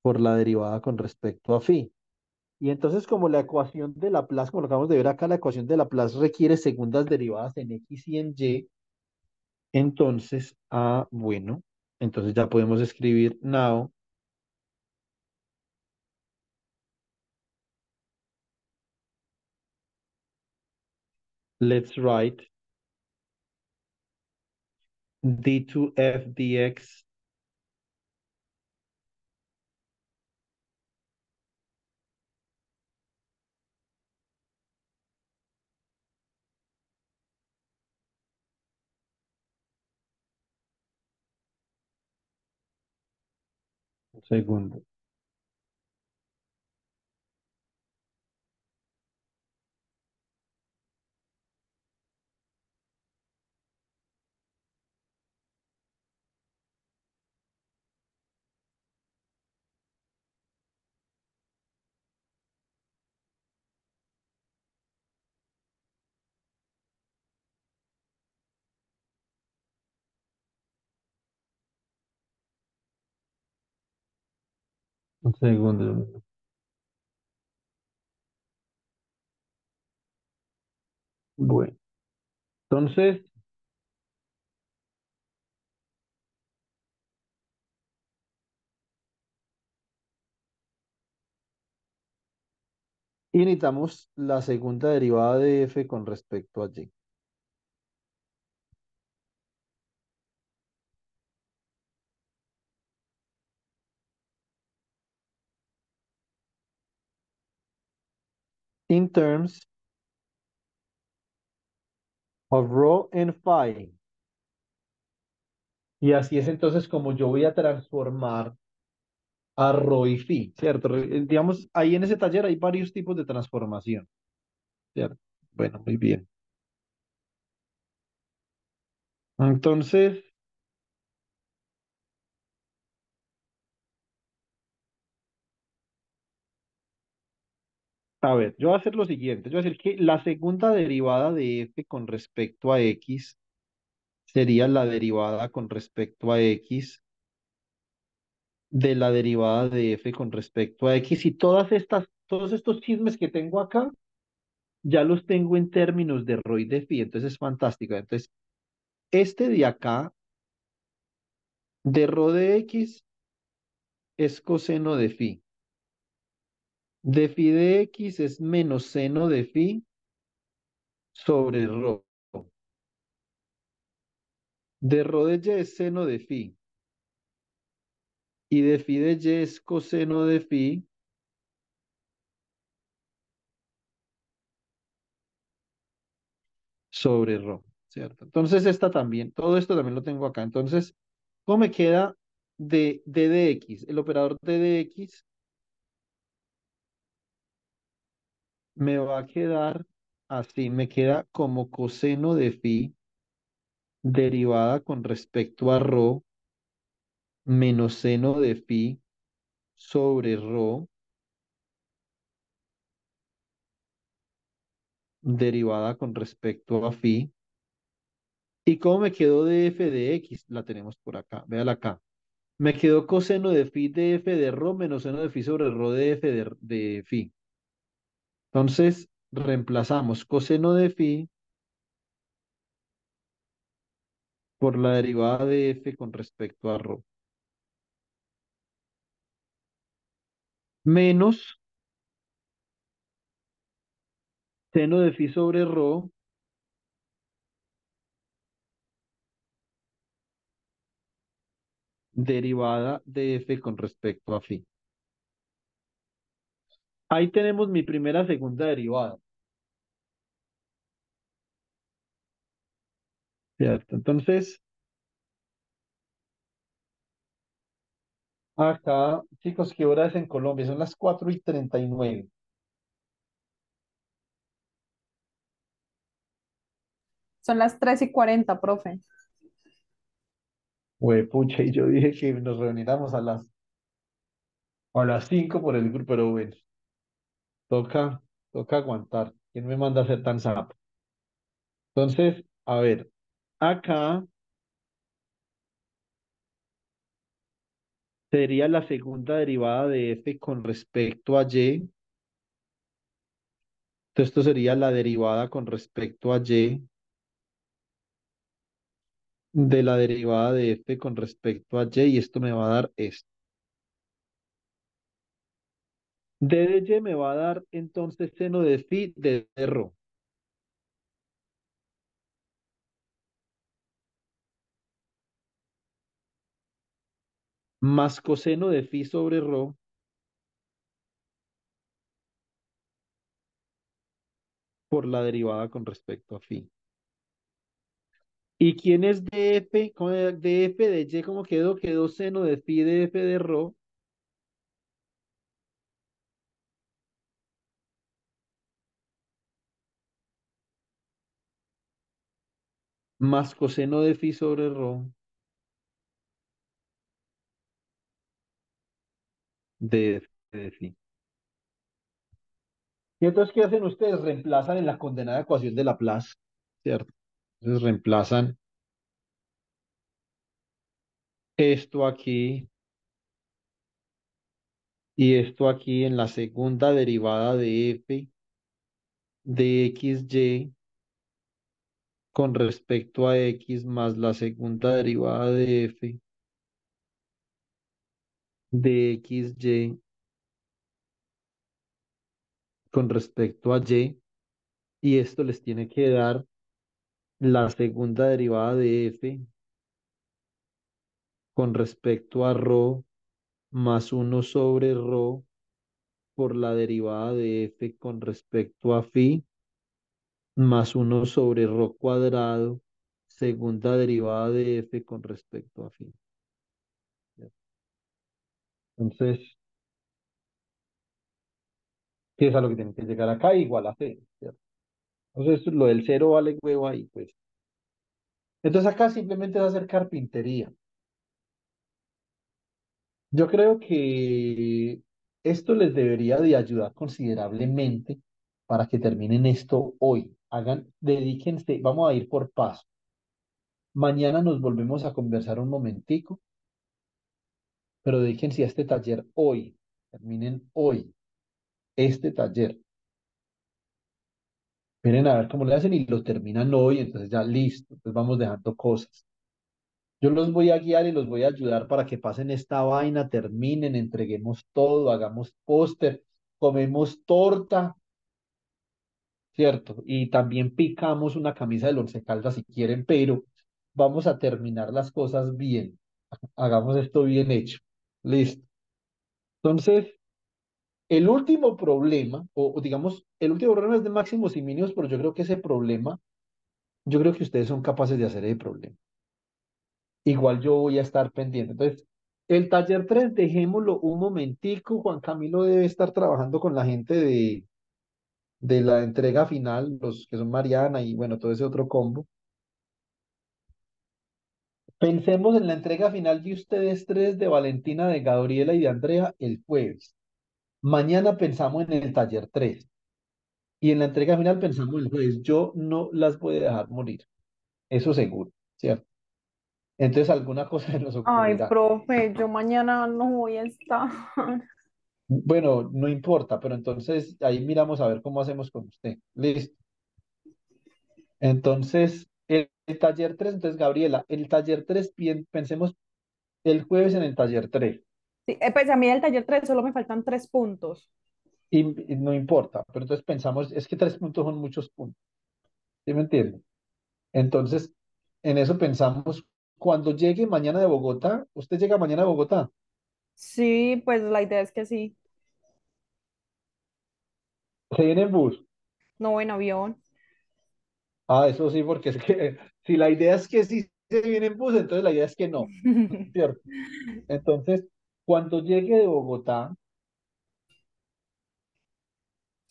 por la derivada con respecto a phi. Y entonces como la ecuación de Laplace, como lo acabamos de ver acá, la ecuación de Laplace requiere segundas derivadas en x y en y, entonces, bueno, entonces ya podemos escribir now, let's write d2f dx un segundo. Un segundo. Bueno, entonces, y necesitamos la segunda derivada de f con respecto a y. In terms of rho and phi. Y así es entonces como yo voy a transformar a rho y phi, ¿cierto? Digamos, ahí en ese taller hay varios tipos de transformación, ¿cierto? Bueno, muy bien. Entonces, A ver, yo voy a hacer lo siguiente. Yo voy a decir que la segunda derivada de f con respecto a x sería la derivada con respecto a x de la derivada de f con respecto a x y todos estos chismes que tengo acá, ya los tengo en términos de ρ y de phi, entonces es fantástico. Entonces, este de acá, de ρ de x, es coseno de phi. De phi de x es menos seno de phi sobre ρ. De ρ de y es seno de phi. Y de phi de y es coseno de phi sobre ρ, ¿cierto? Entonces, esta también, todo esto también lo tengo acá. Entonces, ¿cómo me queda de dx? El operador de dx me va a quedar así, me queda como coseno de phi derivada con respecto a ρ menos seno de phi sobre ρ derivada con respecto a phi. ¿Y cómo me quedó de f de x? La tenemos por acá, véala acá. Me quedó coseno de phi de f de ρ menos seno de phi sobre ρ de f de phi. Entonces, reemplazamos coseno de phi por la derivada de f con respecto a ρ. Menos seno de phi sobre ρ derivada de f con respecto a phi. Ahí tenemos mi primera segunda derivada, ¿cierto? Entonces, acá, chicos, ¿qué hora es en Colombia? Son las 4:39. Son las 3:40, profe. Pucha, y yo dije que nos reuniéramos a las 5 por el grupo, pero bueno, toca, toca aguantar. ¿Quién me manda a hacer tan sapo? Entonces, a ver, acá sería la segunda derivada de f con respecto a y. Entonces, esto sería la derivada con respecto a y de la derivada de f con respecto a y esto me va a dar esto. D de y me va a dar entonces seno de phi de ρ más coseno de phi sobre ρ por la derivada con respecto a phi. ¿Y quién es df? ¿Cómo era? Df de y, ¿cómo quedó? Quedó seno de phi de f de ρ más coseno de phi sobre ρ de f de phi. ¿Y entonces qué hacen ustedes? Reemplazan en la condenada ecuación de Laplace, ¿cierto? Entonces reemplazan esto aquí y esto aquí en la segunda derivada de f de xy con respecto a x más la segunda derivada de f de xy con respecto a y esto les tiene que dar la segunda derivada de f con respecto a ρ más uno sobre ρ por la derivada de f con respecto a phi más uno sobre ρ cuadrado, segunda derivada de f con respecto a phi. Entonces, ¿qué es a lo que tiene que llegar acá? Igual a cero, ¿cierto? Entonces, lo del cero vale huevo ahí, pues. Entonces, acá simplemente va a ser carpintería. Yo creo que esto les debería de ayudar considerablemente para que terminen esto hoy. Dedíquense, vamos a ir por paso. Mañana nos volvemos a conversar un momentico, pero dedíquense a este taller hoy. Terminen hoy este taller. Miren a ver cómo le hacen y lo terminan hoy, entonces ya listo. Entonces vamos dejando cosas. Yo los voy a guiar y los voy a ayudar para que pasen esta vaina, terminen, entreguemos todo, hagamos póster, comemos torta, ¿cierto? Y también picamos una camisa del Once Caldas si quieren, pero vamos a terminar las cosas bien. Hagamos esto bien hecho. Listo. Entonces, el último problema, o digamos, el último problema es de máximos y mínimos, pero yo creo que ese problema, yo creo que ustedes son capaces de hacer ese problema. Igual yo voy a estar pendiente. Entonces, el taller 3 dejémoslo un momentico. Juan Camilo debe estar trabajando con la gente de la entrega final, los que son Mariana y bueno, todo ese otro combo. Pensemos en la entrega final de ustedes tres, de Valentina, de Gabriela y de Andrea, el jueves. Mañana pensamos en el taller 3 y en la entrega final pensamos el jueves. Yo no las voy a dejar morir, eso seguro, ¿cierto? Entonces alguna cosa se nos Ay, ocurrirá. profe, yo mañana no voy a estar. Bueno, no importa, pero entonces ahí miramos a ver cómo hacemos con usted. Listo. Entonces, el taller 3, entonces Gabriela, el taller 3, pensemos el jueves en el taller 3. Sí, pues a mí del taller 3 solo me faltan 3 puntos. Y no importa, pero entonces pensamos, es que 3 puntos son muchos puntos, ¿sí me entiende? Entonces, en eso pensamos, cuando llegue mañana de Bogotá, usted llega mañana de Bogotá, Sí, pues la idea es que sí. se viene en bus. No en avión. Ah, eso sí, porque es que si la idea es que sí se viene en bus, entonces la idea es que no, ¿cierto? Entonces, cuando llegue de Bogotá,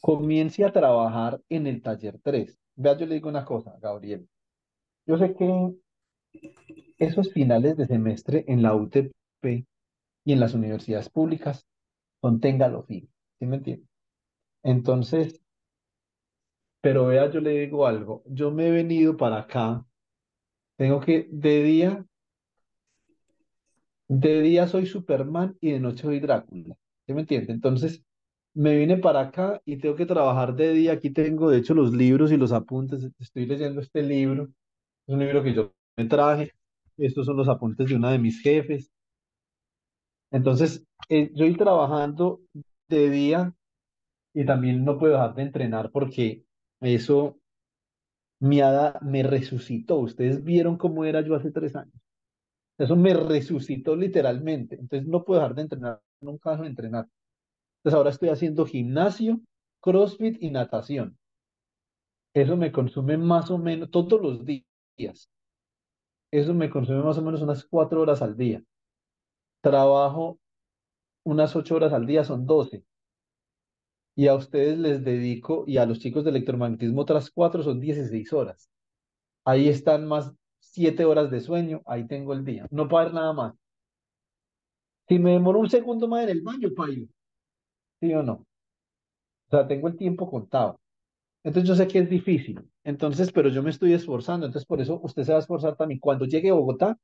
comience a trabajar en el taller 3. Vea, yo le digo una cosa, Gabriel. Yo sé que esos finales de semestre en la UTP y en las universidades públicas son téngalo fijo, ¿sí me entiende? Entonces, pero vea, yo le digo algo. Yo me he venido para acá, tengo que, de día soy Superman y de noche soy Drácula, ¿sí me entiende? Entonces, me vine para acá y tengo que trabajar de día. Aquí tengo, de hecho, los libros y los apuntes. Estoy leyendo este libro. Es un libro que yo me traje. Estos son los apuntes de una de mis jefes. Entonces, yo estoy trabajando de día y también no puedo dejar de entrenar porque eso me resucitó. Ustedes vieron cómo era yo hace 3 años. Eso me resucitó literalmente. Entonces, no puedo dejar de entrenar. Nunca dejo de entrenar. Entonces, ahora estoy haciendo gimnasio, CrossFit y natación. Eso me consume más o menos todos los días. Eso me consume más o menos unas 4 horas al día. Trabajo unas 8 horas al día, son 12. Y a ustedes les dedico, y a los chicos de electromagnetismo otras 4, son 16 horas. Ahí están más 7 horas de sueño, ahí tengo el día. No puedo haber nada más. Si me demoro un segundo más en el baño, payo, ¿sí o no? O sea, tengo el tiempo contado. Entonces yo sé que es difícil. Entonces, pero yo me estoy esforzando. Entonces, por eso usted se va a esforzar también. Cuando llegue a Bogotá,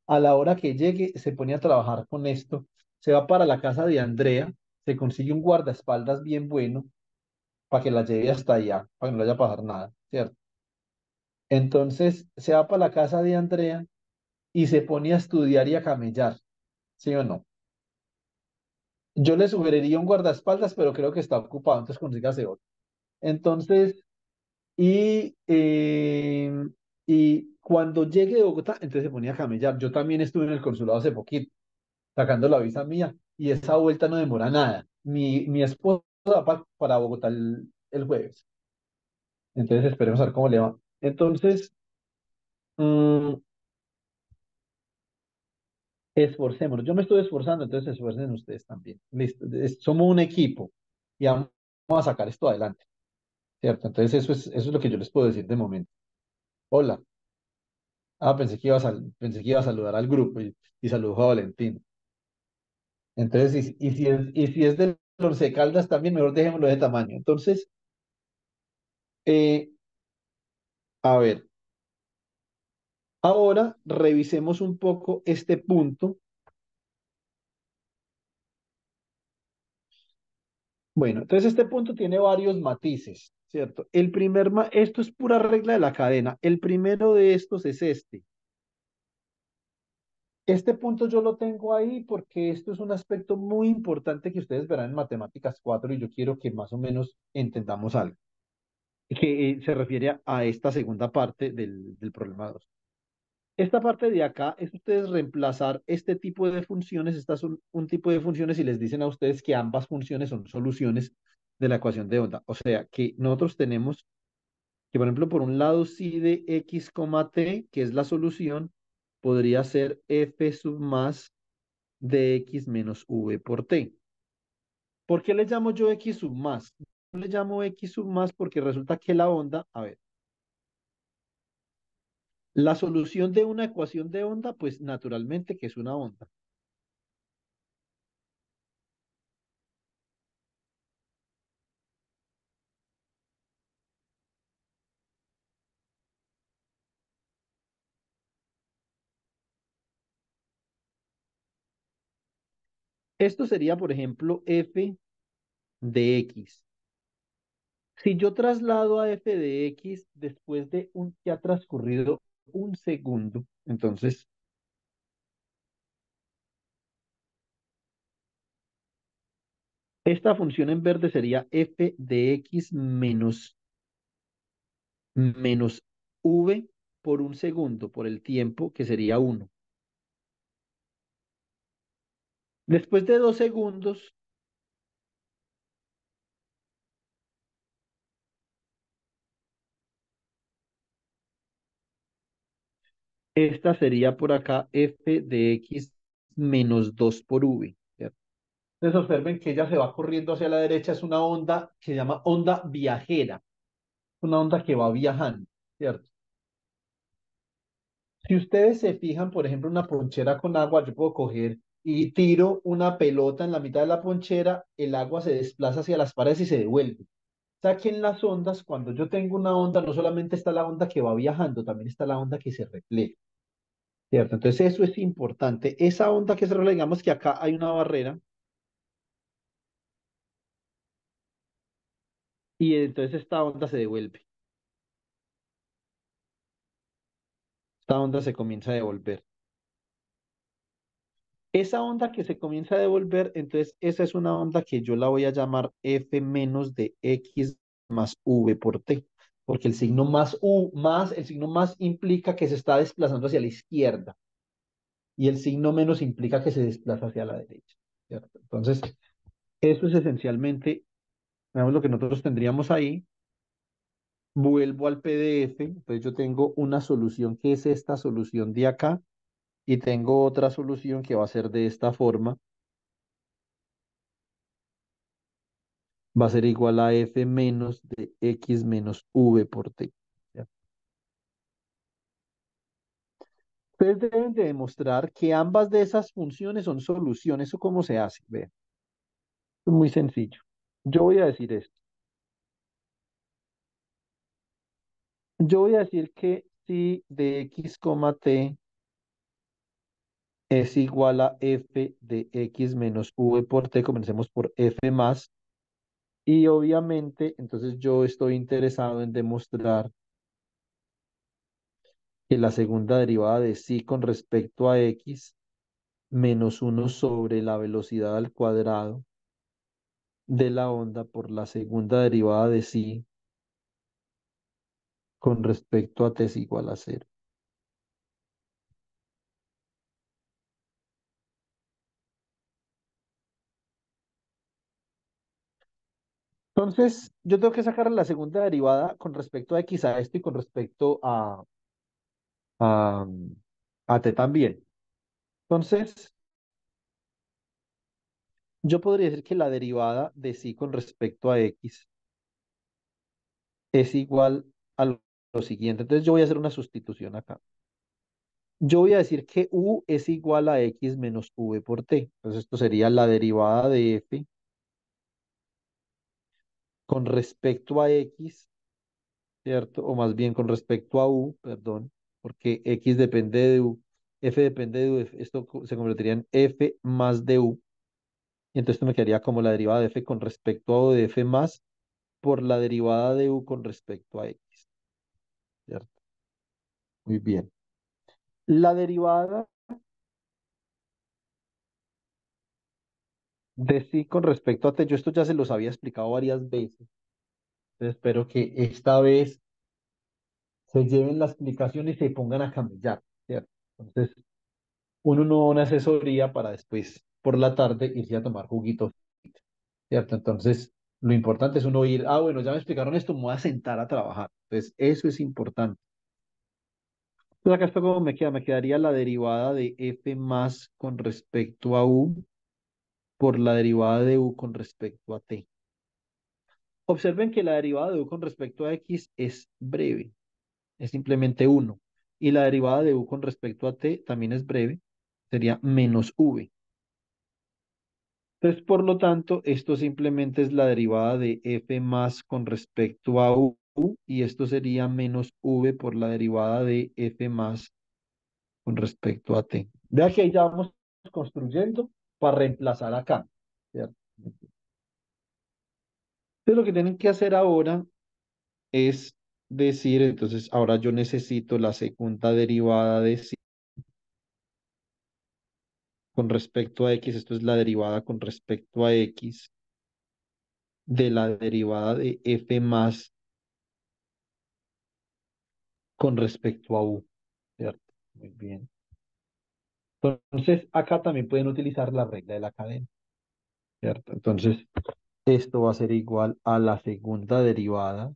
a la hora que llegue, se pone a trabajar con esto. Se va para la casa de Andrea, se consigue un guardaespaldas bien bueno para que la lleve hasta allá, para que no le vaya a pasar nada, ¿cierto? Entonces se va para la casa de Andrea y se pone a estudiar y a camellar, ¿sí o no? Yo le sugeriría un guardaespaldas, pero creo que está ocupado, entonces consígase otro. Entonces, y, eh, y cuando llegue de Bogotá, entonces se ponía a camellar. Yo también estuve en el consulado hace poquito, sacando la visa mía, y esa vuelta no demora nada. Mi esposa va para Bogotá el jueves, entonces esperemos a ver cómo le va. Entonces, mm, esforcémonos. Yo me estoy esforzando, entonces esfuercen ustedes también. Listo. Somos un equipo y vamos a sacar esto adelante, ¿cierto? Entonces eso es lo que yo les puedo decir de momento. Hola. Ah, pensé que iba a saludar al grupo y saludó a Valentín. Entonces, y si es del Once Caldas también, mejor dejémoslo de tamaño. Entonces, eh, a ver, ahora revisemos un poco este punto. Bueno, entonces este punto tiene varios matices, ¿cierto? Esto es pura regla de la cadena. El primero de estos es este. Este punto yo lo tengo ahí porque esto es un aspecto muy importante que ustedes verán en Matemáticas 4 y yo quiero que más o menos entendamos algo, que se refiere a esta segunda parte del problema 2. Esta parte de acá es ustedes reemplazar este tipo de funciones, estas son un tipo de funciones y les dicen a ustedes que ambas funciones son soluciones de la ecuación de onda. O sea que nosotros tenemos que, por ejemplo, por un lado, psi de x, t, que es la solución, podría ser f sub más de x menos v por t. ¿Por qué le llamo yo x sub más? Yo le llamo x sub más porque resulta que la onda, a ver, la solución de una ecuación de onda, pues naturalmente que es una onda. Esto sería, por ejemplo, f de x. Si yo traslado a f de x después de que ha transcurrido un segundo, entonces esta función en verde sería f de x menos v por un segundo, por el tiempo, que sería 1. Después de 2 segundos, esta sería por acá f de x menos 2 por v, ¿cierto? Entonces observen que ella se va corriendo hacia la derecha, es una onda que se llama onda viajera, una onda que va viajando, ¿cierto? Si ustedes se fijan, por ejemplo, una ponchera con agua, yo puedo coger y tiro una pelota en la mitad de la ponchera, el agua se desplaza hacia las paredes y se devuelve. O sea que en las ondas, cuando yo tengo una onda, no solamente está la onda que va viajando, también está la onda que se refleja, ¿cierto? Entonces eso es importante. Esa onda que se refleja, digamos que acá hay una barrera y entonces esta onda se devuelve. Esta onda se comienza a devolver. Esa onda que se comienza a devolver, entonces esa es una onda que yo la voy a llamar f menos de x más v por t, porque el signo el signo más implica que se está desplazando hacia la izquierda y el signo menos implica que se desplaza hacia la derecha, ¿cierto? Entonces, eso es esencialmente, digamos, lo que nosotros tendríamos ahí. Vuelvo al PDF, entonces yo tengo una solución que es esta solución de acá y tengo otra solución que va a ser de esta forma. Va a ser igual a f menos de x menos v por t. ¿Ya? Ustedes deben de demostrar que ambas de esas funciones son soluciones. ¿Eso cómo se hace? Vean, es muy sencillo. Yo voy a decir esto. Yo voy a decir que si de x, t es igual a f de x menos v por t, comencemos por f más. Y obviamente, entonces yo estoy interesado en demostrar que la segunda derivada de psi con respecto a x menos uno sobre la velocidad al cuadrado de la onda por la segunda derivada de psi con respecto a t es igual a cero. Entonces, yo tengo que sacar la segunda derivada con respecto a x a esto y con respecto a, a t también. Entonces, yo podría decir que la derivada de psi con respecto a x es igual a lo siguiente. Entonces, yo voy a hacer una sustitución acá. Yo voy a decir que u es igual a x menos v por t. Entonces esto sería la derivada de f con respecto a x, ¿cierto? O más bien con respecto a u, perdón, porque x depende de u, f depende de u, esto se convertiría en f más de u. Y entonces esto me quedaría como la derivada de f con respecto a u de f más por la derivada de u con respecto a x, ¿cierto? Muy bien. La derivada de sí con respecto a t, yo esto ya se los había explicado varias veces. Entonces espero que esta vez se lleven la explicación y se pongan a camellar, ¿cierto? Entonces, uno no va a una asesoría para después, por la tarde, irse a tomar juguito, ¿cierto? Entonces, lo importante es uno ir, bueno, ya me explicaron esto, me voy a sentar a trabajar. Entonces, eso es importante. Entonces, acá esto como me queda, me quedaría la derivada de f más con respecto a u por la derivada de u con respecto a t. Observen que la derivada de u con respecto a x es breve, es simplemente uno. Y la derivada de u con respecto a t también es breve, sería menos v. Entonces, por lo tanto, esto simplemente es la derivada de f más con respecto a u, y esto sería menos v por la derivada de f más con respecto a t. Vea que ahí ya vamos construyendo para reemplazar acá, ¿cierto? Entonces, lo que tienen que hacer ahora es decir, entonces, ahora yo necesito la segunda derivada de sí con respecto a x, esto es la derivada con respecto a x de la derivada de f más con respecto a u, ¿cierto? Muy bien. Entonces, acá también pueden utilizar la regla de la cadena, ¿cierto? Entonces, esto va a ser igual a la segunda derivada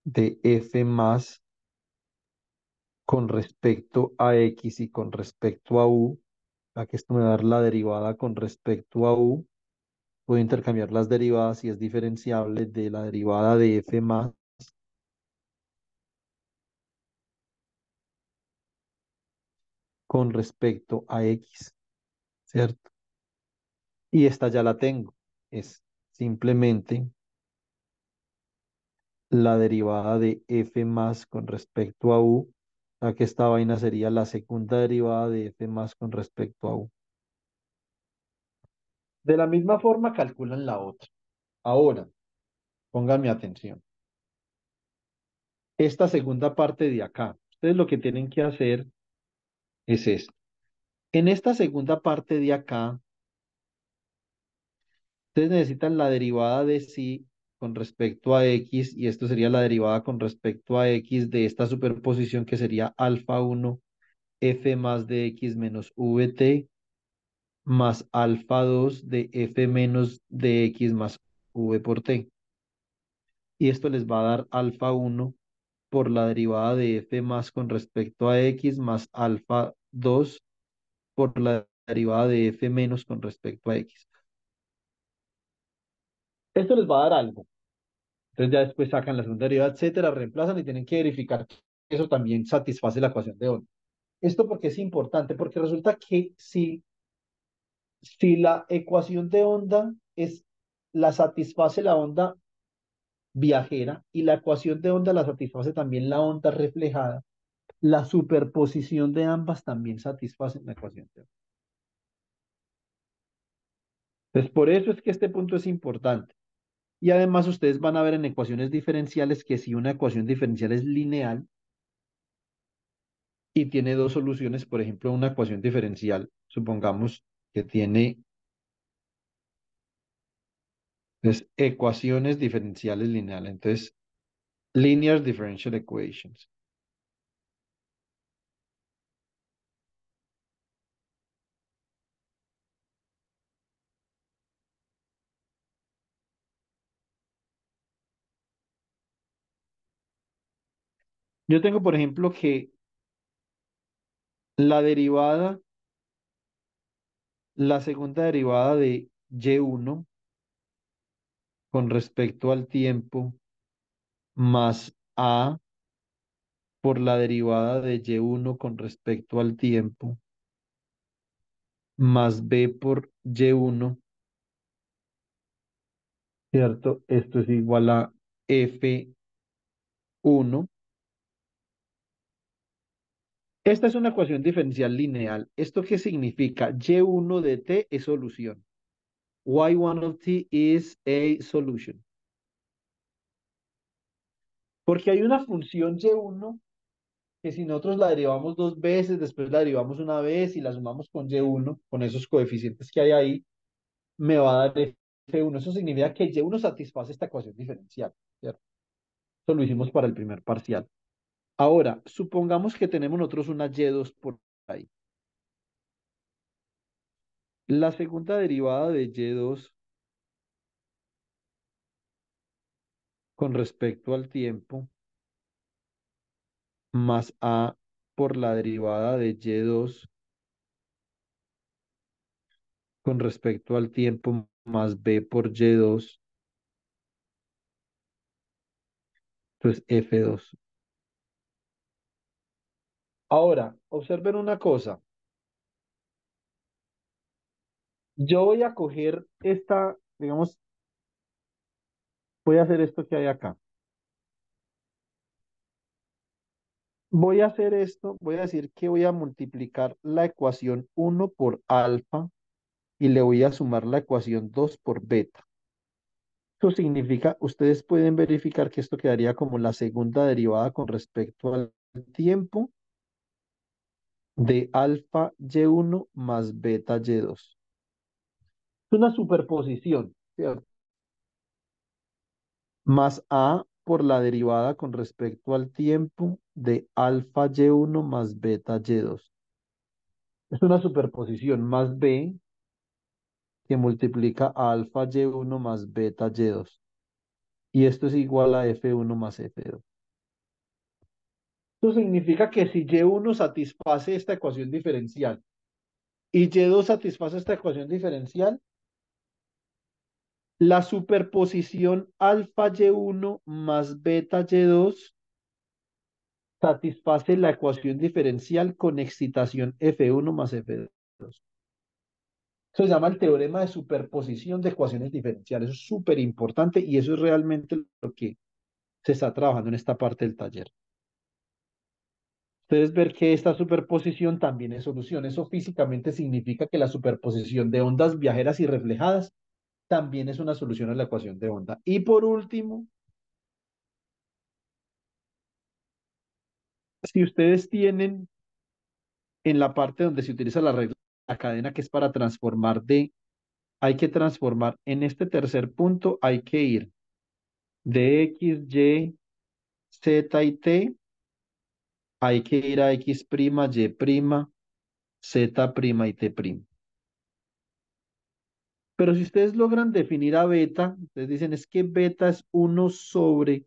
de f más con respecto a x y con respecto a u. Aquí esto me va a dar la derivada con respecto a u. Puedo intercambiar las derivadas y es diferenciable de la derivada de f más con respecto a x, ¿cierto? Y esta ya la tengo. Es simplemente la derivada de f más con respecto a u, ya que esta vaina sería la segunda derivada de f más con respecto a u. De la misma forma calculan la otra. Ahora, pónganme atención. Esta segunda parte de acá, ustedes lo que tienen que hacer es esto. En esta segunda parte de acá, ustedes necesitan la derivada de sí con respecto a x, y esto sería la derivada con respecto a x de esta superposición que sería alfa 1 f más de x menos vt más alfa 2 de f menos de x más v por t. Y esto les va a dar alfa 1 por la derivada de f más con respecto a x más alfa 2 por la derivada de f menos con respecto a x. Esto les va a dar algo. Entonces ya después sacan la segunda derivada, etcétera, reemplazan y tienen que verificar que eso también satisface la ecuación de onda. Esto porque es importante, porque resulta que si la ecuación de onda la satisface la onda viajera y la ecuación de onda la satisface también la onda reflejada, la superposición de ambas también satisface la ecuación de onda. Entonces, por eso es que este punto es importante. Y además ustedes van a ver en ecuaciones diferenciales que si una ecuación diferencial es lineal y tiene dos soluciones, por ejemplo, una ecuación diferencial, supongamos que tiene ecuaciones diferenciales lineales. Entonces, linear differential equations. Yo tengo, por ejemplo, que la derivada, la segunda derivada de y1 con respecto al tiempo más a por la derivada de y1 con respecto al tiempo más b por y1, ¿cierto? Esto es igual a f1. Esta es una ecuación diferencial lineal. ¿Esto qué significa? Y1 de t es solución. Y1 of t is a solution. Porque hay una función y1 que si nosotros la derivamos dos veces, después la derivamos una vez y la sumamos con y1, con esos coeficientes que hay ahí, me va a dar f1. Eso significa que y1 satisface esta ecuación diferencial, ¿cierto? Eso lo hicimos para el primer parcial. Ahora, supongamos que tenemos nosotros una y2 por ahí. La segunda derivada de y2 con respecto al tiempo más a por la derivada de y2 con respecto al tiempo más b por y2, entonces f2. Ahora, observen una cosa. Yo voy a coger esta, digamos, voy a hacer esto que hay acá. Voy a hacer esto, voy a decir que voy a multiplicar la ecuación 1 por alfa y le voy a sumar la ecuación 2 por beta. Eso significa, ustedes pueden verificar que esto quedaría como la segunda derivada con respecto al tiempo de alfa y1 más beta y2. Es una superposición, ¿cierto? Más a por la derivada con respecto al tiempo de alfa y1 más beta y2. Es una superposición más b que multiplica a alfa y1 más beta y2. Y esto es igual a f1 más f2. Esto significa que si y1 satisface esta ecuación diferencial y y2 satisface esta ecuación diferencial, la superposición alfa y1 más beta y2 satisface la ecuación diferencial con excitación F1 más F2. Eso se llama el teorema de superposición de ecuaciones diferenciales. Eso es súper importante y eso es realmente lo que se está trabajando en esta parte del taller. Ustedes ver que esta superposición también es solución. Eso físicamente significa que la superposición de ondas viajeras y reflejadas también es una solución a la ecuación de onda. Y por último, si ustedes tienen en la parte donde se utiliza la regla de la cadena, que es para transformar hay que transformar en este tercer punto, hay que ir de X, Y, Z y T, hay que ir a X', Y', Z' y T'. Pero si ustedes logran definir a beta, ustedes dicen es que beta es 1 sobre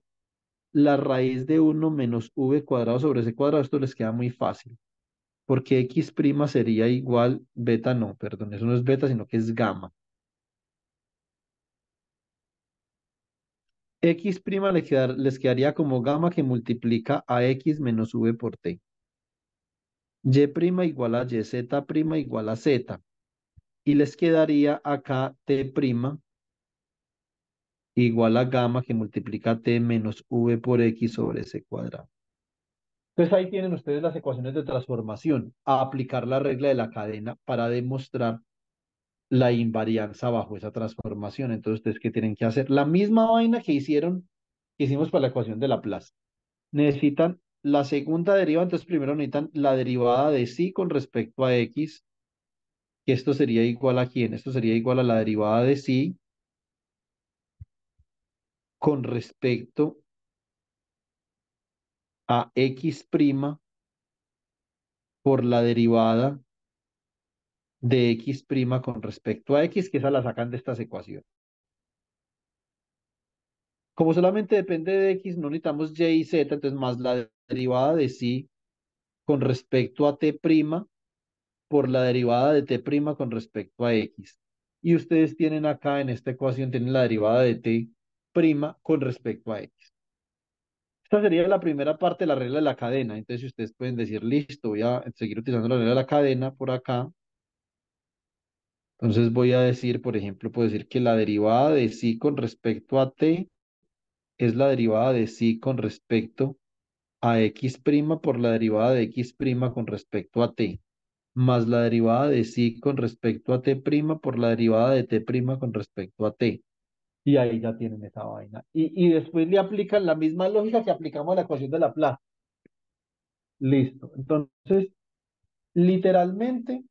la raíz de 1 menos v cuadrado sobre c cuadrado, esto les queda muy fácil, porque X' sería igual, beta no, perdón, eso no es beta, sino que es gamma. X' les quedaría como gamma que multiplica a X menos V por T. Y' igual a Y, Z' igual a Z. Y les quedaría acá T' igual a gamma que multiplica T menos V por X sobre C cuadrado. Entonces ahí tienen ustedes las ecuaciones de transformación. A aplicar la regla de la cadena para demostrar la invarianza bajo esa transformación. Entonces, ¿ustedes qué tienen que hacer? La misma vaina que hicimos para la ecuación de Laplace. Necesitan la segunda derivada, entonces primero necesitan la derivada de psi con respecto a x, que esto sería igual a quién, esto sería igual a la derivada de psi con respecto a x' por la derivada de x' con respecto a x, que esa la sacan de estas ecuaciones. Como solamente depende de x, no necesitamos y y z, entonces más la derivada de psi con respecto a t' por la derivada de t' con respecto a x. Y ustedes tienen acá en esta ecuación, tienen la derivada de t' con respecto a x. Esta sería la primera parte de la regla de la cadena. Entonces, ustedes pueden decir, listo, voy a seguir utilizando la regla de la cadena por acá. Entonces voy a decir, por ejemplo, puedo decir que la derivada de psi con respecto a t es la derivada de psi con respecto a x' por la derivada de x' con respecto a t, más la derivada de psi con respecto a t' por la derivada de t' con respecto a t. Y ahí ya tienen esa vaina. Y después le aplican la misma lógica que aplicamos a la ecuación de Laplace. Listo. Entonces, literalmente,